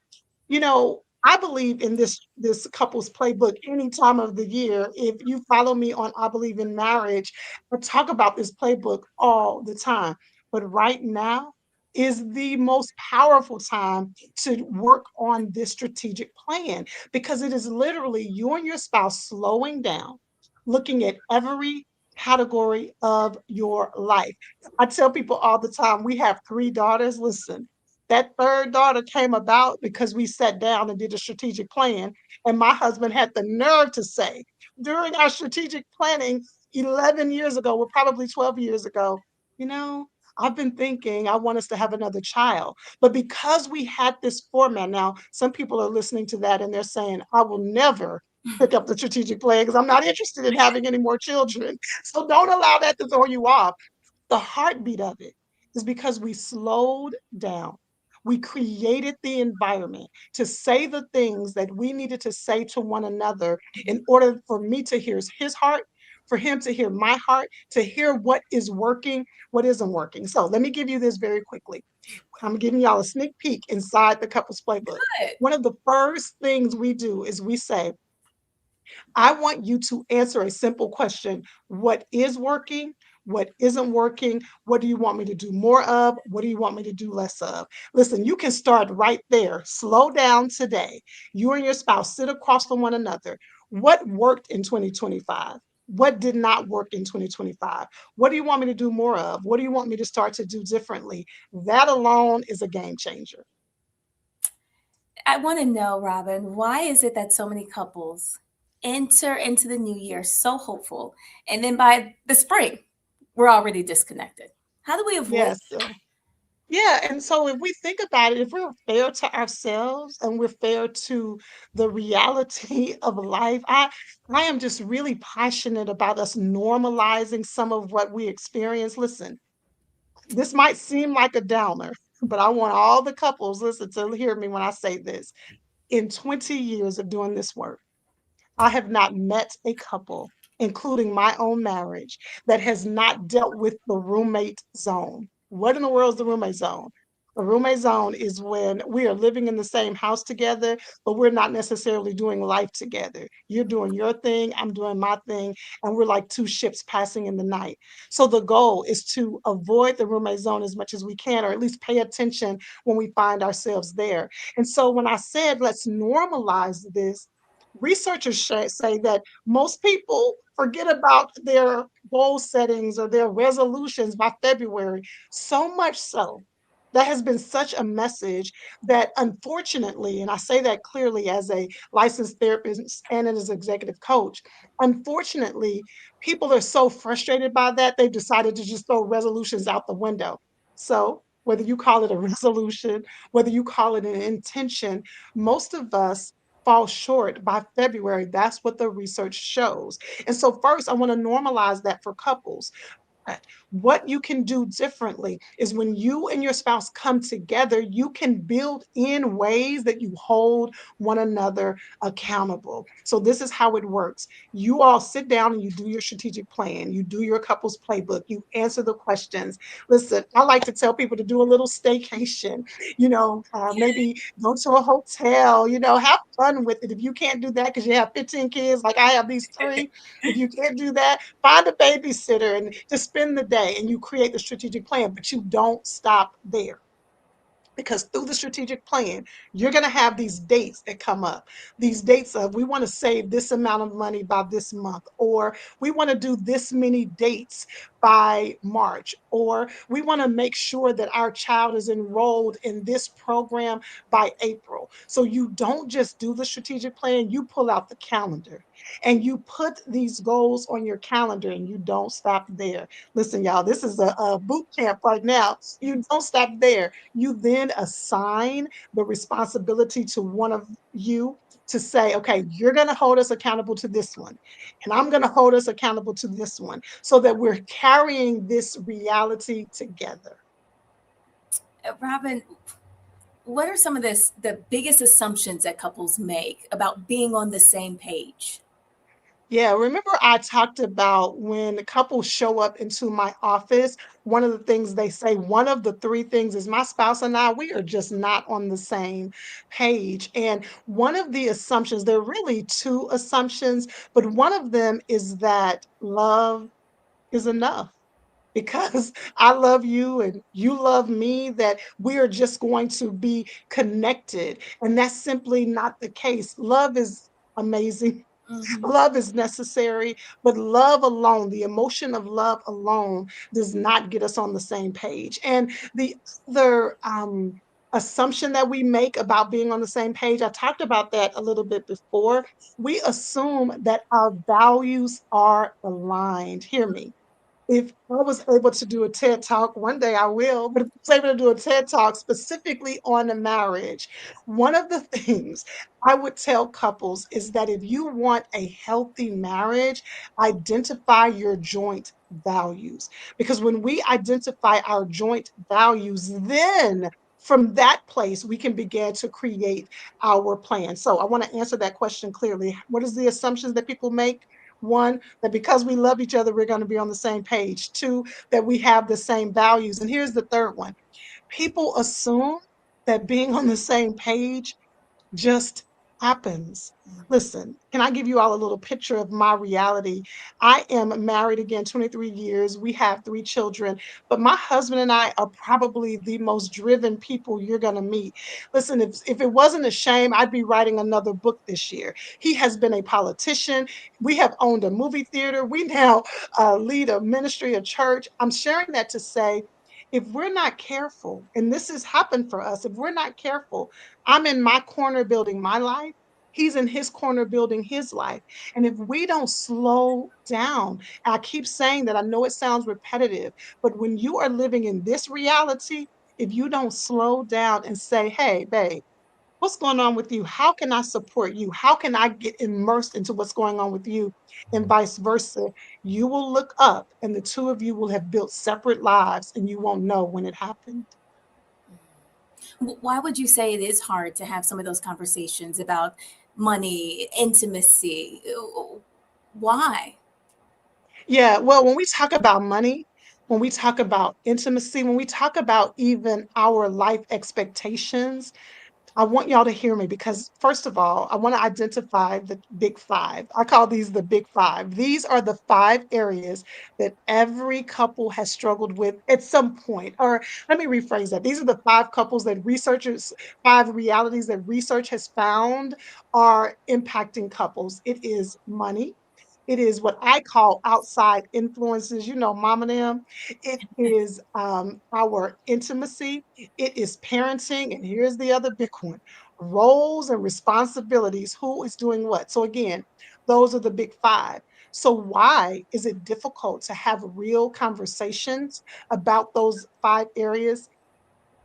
I believe in this couples playbook any time of the year. If you follow me on I Believe in Marriage, I talk about this playbook all the time. But right now is the most powerful time to work on this strategic plan because it is literally you and your spouse slowing down, looking at every category of your life. I tell people all the time, we have three daughters. Listen, that third daughter came about because we sat down and did a strategic plan. And my husband had the nerve to say during our strategic planning 11 years ago, well, probably 12 years ago, you know, I've been thinking I want us to have another child. But because we had this format, now some people are listening to that and they're saying, I will never pick up the strategic plan because I'm not interested in having any more children. So don't allow that to throw you off. The heartbeat of it is because we slowed down. We created the environment to say the things that we needed to say to one another in order for me to hear his heart, for him to hear my heart, to hear what is working, what isn't working. So let me give you this very quickly. I'm giving y'all a sneak peek inside the couples playbook. Good. One of the first things we do is we say, I want you to answer a simple question. What is working? What isn't working? What do you want me to do more of? What do you want me to do less of? Listen, you can start right there. Slow down today. You and your spouse sit across from one another. What worked in 2025? What did not work in 2025? What do you want me to do more of? What do you want me to start to do differently? That alone is a game changer. I want to know, Robin, why is it that so many couples enter into the new year so hopeful, and then by the spring, we're already disconnected? How do we avoid Yes. Yeah, and so if we think about it, if we're fair to ourselves and we're fair to the reality of life, I am just really passionate about us normalizing some of what we experience. Listen, this might seem like a downer, but I want all the couples, listen, to hear me when I say this. In 20 years of doing this work, I have not met a couple, including my own marriage, that has not dealt with the roommate zone. What in the world is the roommate zone? The roommate zone is when we are living in the same house together, but we're not necessarily doing life together. You're doing your thing, I'm doing my thing, and we're like two ships passing in the night. So the goal is to avoid the roommate zone as much as we can, or at least pay attention when we find ourselves there. And so when I said, let's normalize this, researchers say that most people forget about their goal settings or their resolutions by February. So much so, that has been such a message that unfortunately, and I say that clearly as a licensed therapist and as an executive coach, unfortunately, people are so frustrated by that, they've decided to just throw resolutions out the window. So whether you call it a resolution, whether you call it an intention, most of us fall short by February. That's what the research shows. And so, first, I want to normalize that for couples. What you can do differently is when you and your spouse come together, you can build in ways that you hold one another accountable. So, this is how it works. You all sit down and you do your strategic plan, you do your couples playbook, you answer the questions. Listen, I like to tell people to do a little staycation, maybe go to a hotel, have fun with it. If you can't do that because you have 15 kids, like I have these three, if you can't do that, find a babysitter and just spend the day and you create the strategic plan, but you don't stop there. Because through the strategic plan, you're going to have these dates that come up. These dates of we want to save this amount of money by this month, or we want to do this many dates by March, or we want to make sure that our child is enrolled in this program by April. So you don't just do the strategic plan, you pull out the calendar and you put these goals on your calendar and you don't stop there. Listen, y'all, this is a boot camp right now. You don't stop there. You then assign the responsibility to one of you to say, okay, you're going to hold us accountable to this one, and I'm going to hold us accountable to this one, so that we're carrying this reality together. Robin, what are some of the biggest assumptions that couples make about being on the same page? Yeah, remember I talked about when couples show up into my office, one of the things they say, one of the three things is my spouse and I, we are just not on the same page. And one of the assumptions, there are really two assumptions, but one of them is that love is enough. Because I love you and you love me, that we are just going to be connected. And that's simply not the case. Love is amazing. Love is necessary, but love alone, the emotion of love alone, does not get us on the same page. And the other assumption that we make about being on the same page, I talked about that a little bit before. We assume that our values are aligned. Hear me. If I was able to do a TED Talk, one day I will, but if I was able to do a TED Talk specifically on a marriage, one of the things I would tell couples is that if you want a healthy marriage, identify your joint values. Because when we identify our joint values, then from that place, we can begin to create our plan. So I want to answer that question clearly. What is the assumptions that people make? One, that because we love each other, we're going to be on the same page. Two, that we have the same values. And here's the third one. People assume that being on the same page just happens. Listen, can I give you all a little picture of my reality? I am married again, 23 years. We have 3 children, but my husband and I are probably the most driven people you're going to meet. Listen, if it wasn't a shame, I'd be writing another book this year. He has been a politician. We have owned a movie theater. We now lead a ministry, a church. I'm sharing that to say, if we're not careful, and this has happened for us, if we're not careful, I'm in my corner building my life. He's in his corner building his life. And if we don't slow down, I keep saying that, I know it sounds repetitive, but when you are living in this reality, if you don't slow down and say, hey, babe, what's going on with you? How can I support you? How can I get immersed into what's going on with you? And vice versa. You will look up and the two of you will have built separate lives and you won't know when it happened. Why would you say it is hard to have some of those conversations about money, intimacy? Why? Yeah, well, when we talk about money, when we talk about intimacy, when we talk about even our life expectations, I want y'all to hear me because, first of all, I want to identify the big 5. I call these the big 5. These are the 5 areas that every couple has struggled with at some point. Or let me rephrase that. These are the 5 couples that researchers, 5 realities that research has found are impacting couples. It is money. It is what I call outside influences, you know, mom and them. It is our intimacy. It is parenting. And here's the other big one, roles and responsibilities. Who is doing what? So, again, those are the big 5. So, why is it difficult to have real conversations about those 5 areas?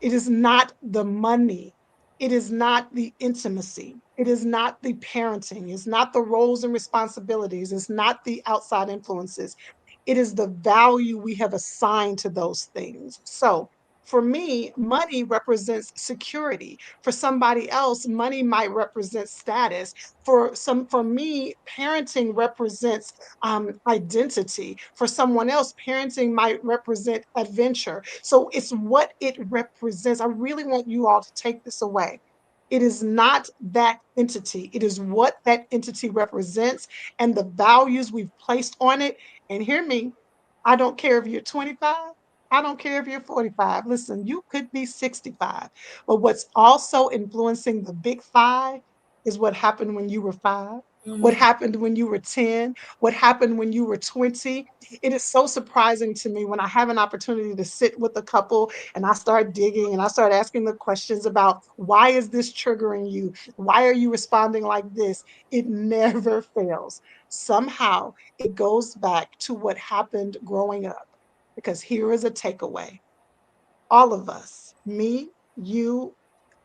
It is not the money. It is not the intimacy. It is not the parenting. It's not the roles and responsibilities. It's not the outside influences. It is the value we have assigned to those things. So for me, money represents security. For somebody else, money might represent status. For me, parenting represents identity. For someone else, parenting might represent adventure. So it's what it represents. I really want you all to take this away. It is not that entity. It is what that entity represents and the values we've placed on it. And hear me, I don't care if you're 25. I don't care if you're 45. Listen, you could be 65. But what's also influencing the big 5 is what happened when you were 5. What happened when you were 10? What happened when you were 20? It is so surprising to me when I have an opportunity to sit with a couple and I start digging and I start asking the questions about why is this triggering you? Why are you responding like this? It never fails. Somehow it goes back to what happened growing up. Because here is a takeaway. All of us, me, you,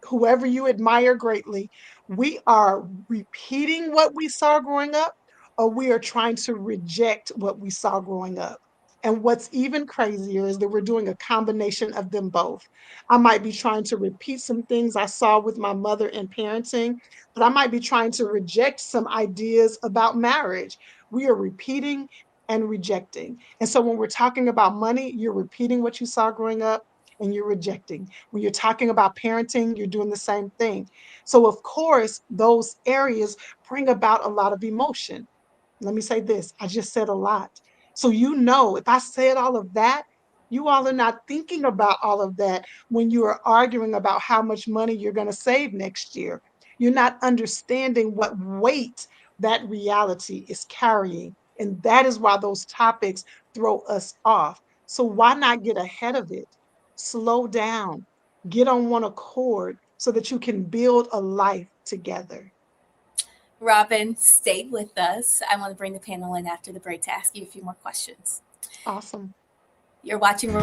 whoever you admire greatly, we are repeating what we saw growing up, or we are trying to reject what we saw growing up. And what's even crazier is that we're doing a combination of them both. I might be trying to repeat some things I saw with my mother in parenting, but I might be trying to reject some ideas about marriage. We are repeating and rejecting. And so when we're talking about money, you're repeating what you saw growing up and you're rejecting. When you're talking about parenting, you're doing the same thing. So, of course, those areas bring about a lot of emotion. Let me say this, I just said a lot. So, if I said all of that, you all are not thinking about all of that when you are arguing about how much money you're going to save next year. You're not understanding what weight that reality is carrying. And that is why those topics throw us off. So, why not get ahead of it? Slow down, get on one accord so that you can build a life together. Robin, stay with us. I want to bring the panel in after the break to ask you a few more questions. Awesome. You're watching.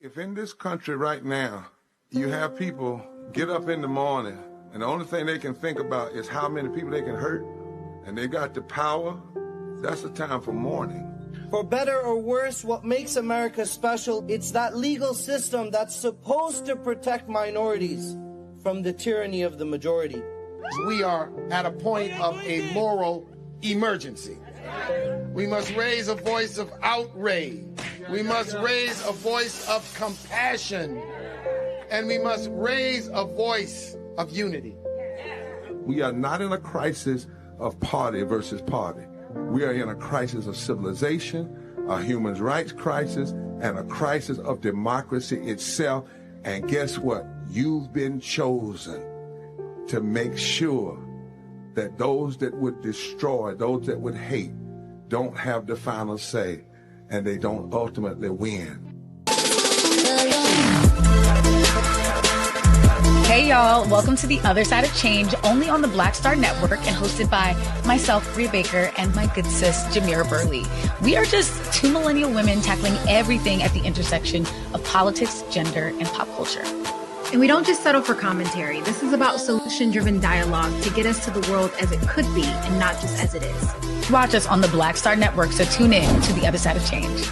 If in this country right now, you have people get up in the morning and the only thing they can think about is how many people they can hurt, and they got the power, that's the time for mourning. For better or worse, what makes America special, it's that legal system that's supposed to protect minorities from the tyranny of the majority. We are at a point of a moral emergency. We must raise a voice of outrage. We must raise a voice of compassion. And we must raise a voice of unity. We are not in a crisis of party versus party. We are in a crisis of civilization, a human rights crisis, and a crisis of democracy itself. And guess what? You've been chosen to make sure that those that would destroy, those that would hate, don't have the final say, and they don't ultimately win. Hey y'all, welcome to The Other Side of Change, only on the Black Star Network and hosted by myself, Rhea Baker, and my good sis, Jamira Burley. We are just two millennial women tackling everything at the intersection of politics, gender, and pop culture. And we don't just settle for commentary. This is about solution-driven dialogue to get us to the world as it could be and not just as it is. Watch us on the Black Star Network, so tune in to The Other Side of Change.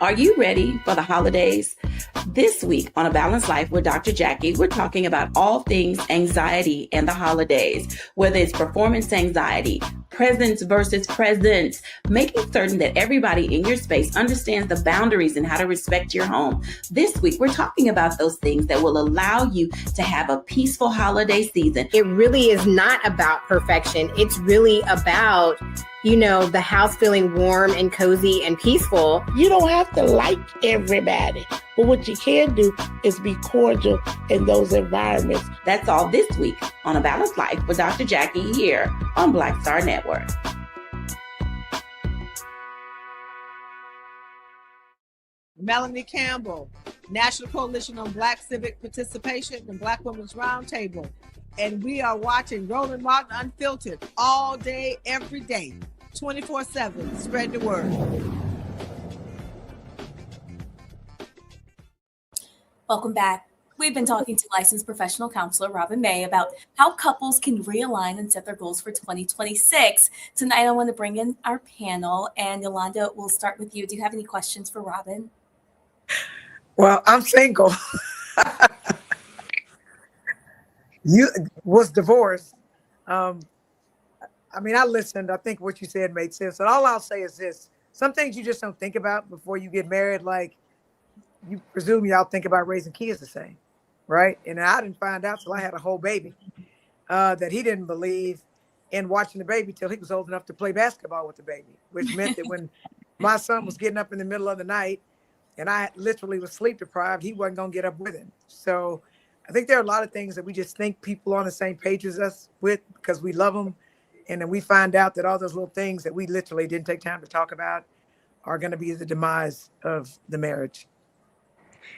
Are you ready for the holidays? This week on A Balanced Life with Dr. Jackie, we're talking about all things anxiety and the holidays, whether it's performance anxiety, presence versus presence, making certain that everybody in your space understands the boundaries and how to respect your home. This week, we're talking about those things that will allow you to have a peaceful holiday season. It really is not about perfection. It's really about, the house feeling warm and cozy and peaceful. You don't have to like everybody, but what you can do is be cordial in those environments. That's all this week on A Balanced Life with Dr. Jackie here on Black Star Network. Melanie Campbell, National Coalition on Black Civic Participation and Black Women's Roundtable. And we are watching Roland Martin Unfiltered all day, every day, 24/7. Spread the word. Welcome back. We've been talking to licensed professional counselor Robin May about how couples can realign and set their goals for 2026. Tonight, I want to bring in our panel, and Yolanda, we'll start with you. Do you have any questions for Robin? Well, I'm single. you was divorced. I mean, I listened. I think what you said made sense. And all I'll say is this: some things you just don't think about before you get married. Like you presume y'all think about raising kids the same, right? And I didn't find out till I had a whole baby that he didn't believe in watching the baby till he was old enough to play basketball with the baby, which meant that when my son was getting up in the middle of the night and I literally was sleep deprived, he wasn't going to get up with him. So I think there are a lot of things that we just think people on the same page as us with because we love them. And then we find out that all those little things that we literally didn't take time to talk about are going to be the demise of the marriage.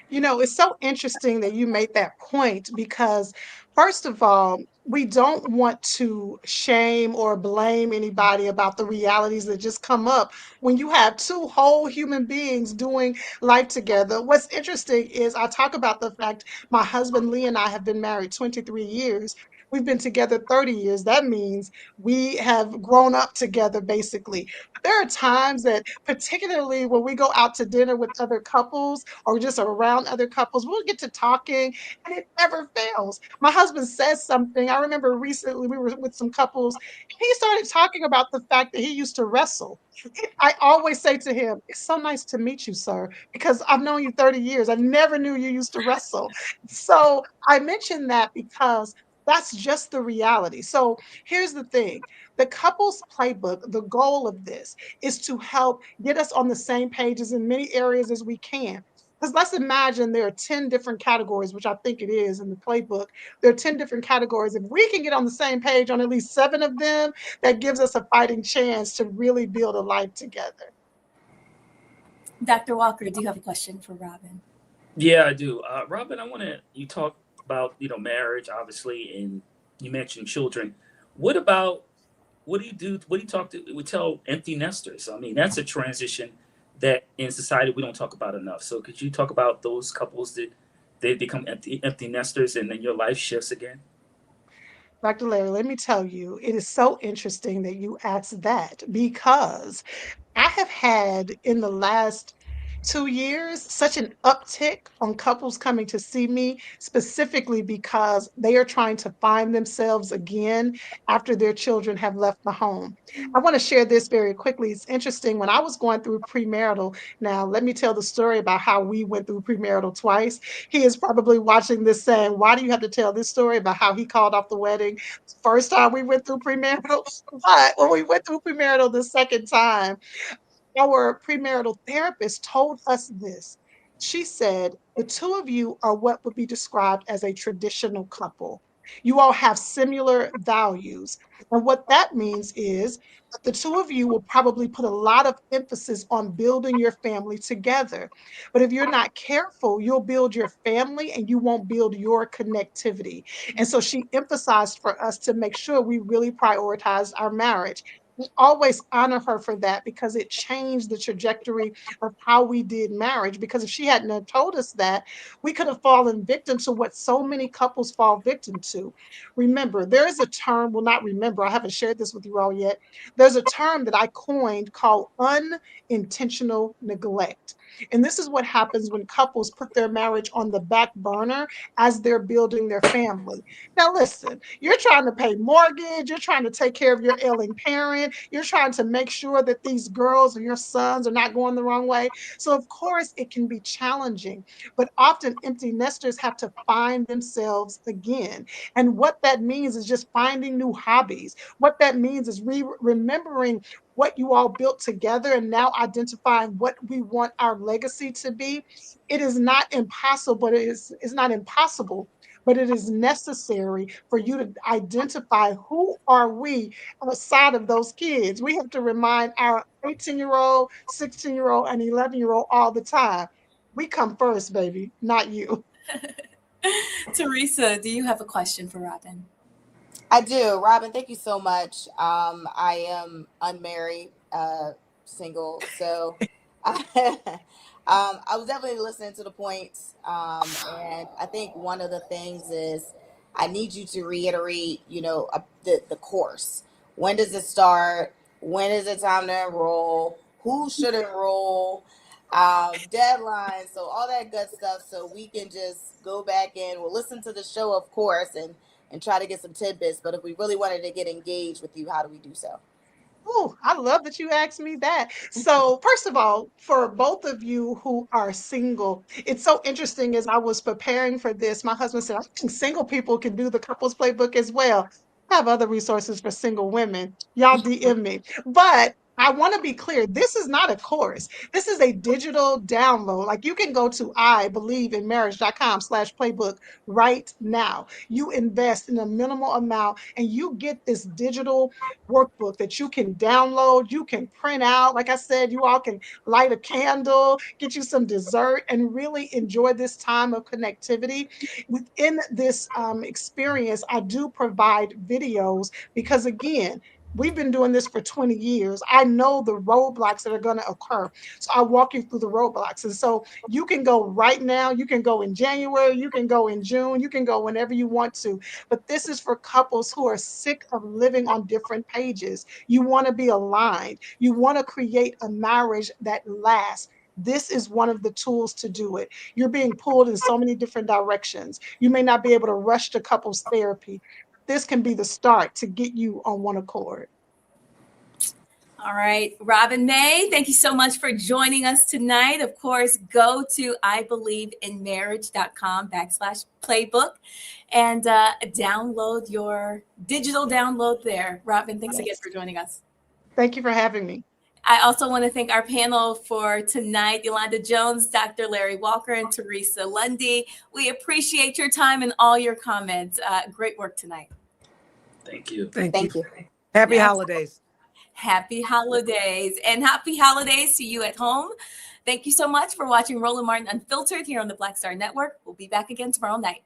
You know, it's so interesting that you made that point because, first of all, we don't want to shame or blame anybody about the realities that just come up when you have two whole human beings doing life together. What's interesting is I talk about the fact my husband Lee and I have been married 23 years. We've been together 30 years. That means we have grown up together, basically. There are times that, particularly when we go out to dinner with other couples or just around other couples, we'll get to talking and it never fails. My husband says something. I remember recently we were with some couples. He started talking about the fact that he used to wrestle. I always say to him, "It's so nice to meet you, sir, because I've known you 30 years. I never knew you used to wrestle." So I mention that because that's just the reality. So here's the thing. The couples playbook, the goal of this is to help get us on the same page as in many areas as we can. Because let's imagine there are 10 different categories, which I think it is in the playbook. There are 10 different categories. If we can get on the same page on at least 7 of them, that gives us a fighting chance to really build a life together. Dr. Walker, do you have a question for Robin? Yeah, I do. Robin, you talk about, marriage, obviously, and you mentioned children. What about, what do you do? What do you we tell empty nesters? I mean, that's a transition that in society we don't talk about enough. So could you talk about those couples that they become empty nesters and then your life shifts again? Dr. Larry, let me tell you, it is so interesting that you asked that because I have had in the last 2 years such an uptick on couples coming to see me specifically because they are trying to find themselves again after their children have left the home. I want to share this very quickly. It's interesting. When I was going through premarital, now let me tell the story about how we went through premarital twice. He is probably watching this saying, "Why do you have to tell this story about how he called off the wedding first time we went through premarital?" But when we went through premarital the second time, our premarital therapist told us this. She said, "The two of you are what would be described as a traditional couple. You all have similar values. And what that means is that the two of you will probably put a lot of emphasis on building your family together. But if you're not careful, you'll build your family and you won't build your connectivity." And so she emphasized for us to make sure we really prioritize our marriage. We always honor her for that because it changed the trajectory of how we did marriage. Because if she hadn't have told us that, we could have fallen victim to what so many couples fall victim to. Remember, there is a term, well, not remember, I haven't shared this with you all yet. There's a term that I coined called unintentional neglect. And this is what happens when couples put their marriage on the back burner as they're building their family. Now, listen, you're trying to pay mortgage, you're trying to take care of your ailing parent, you're trying to make sure that these girls or your sons are not going the wrong way. So, of course, it can be challenging, but often empty nesters have to find themselves again. And what that means is just finding new hobbies. What that means is remembering what you all built together and now identifying what we want our legacy to be. It is not impossible, but it's not impossible, but it is necessary for you to identify who are we outside of those kids. We have to remind our 18-year-old, 16-year-old, and 11-year-old all the time. We come first, baby, not you. Teresa, do you have a question for Robin? I do. Robin, thank you so much. I am unmarried, single. So I was definitely listening to the points. And I think one of the things is I need you to reiterate, the course. When does it start? When is it time to enroll? Who should enroll? Deadlines. So all that good stuff. So we can just go back in. We'll listen to the show, of course, and and try to get some tidbits. But if we really wanted to get engaged with you, how do we do so? Oh, I love that you asked me that. So, first of all, for both of you who are single, it's so interesting. As I was preparing for this, my husband said, I think single people can do the couples playbook as well. I have other resources for single women. Y'all DM me. But I want to be clear, this is not a course. This is a digital download. Like, you can go to ibelieveinmarriage.com/playbook right now. You invest in a minimal amount and you get this digital workbook that you can download, you can print out. Like I said, you all can light a candle, get you some dessert, and really enjoy this time of connectivity. Within this experience, I do provide videos because, again, we've been doing this for 20 years. I know the roadblocks that are going to occur. So I walk you through the roadblocks. And so you can go right now, you can go in January, you can go in June, you can go whenever you want to. But this is for couples who are sick of living on different pages. You want to be aligned. You want to create a marriage that lasts. This is one of the tools to do it. You're being pulled in so many different directions. You may not be able to rush to couples therapy. This can be the start to get you on one accord. All right, Robin May, thank you so much for joining us tonight. Of course, go to ibelieveinmarriage.com/playbook and download your digital download there. Robin, thanks again for joining us. Thank you for having me. I also want to thank our panel for tonight, Yolanda Jones, Dr. Larry Walker, and Teresa Lundy. We appreciate your time and all your comments. Great work tonight. Thank you. Thank you. Happy holidays. Happy holidays, and happy holidays to you at home. Thank you so much for watching Roland Martin Unfiltered here on the Black Star Network. We'll be back again tomorrow night.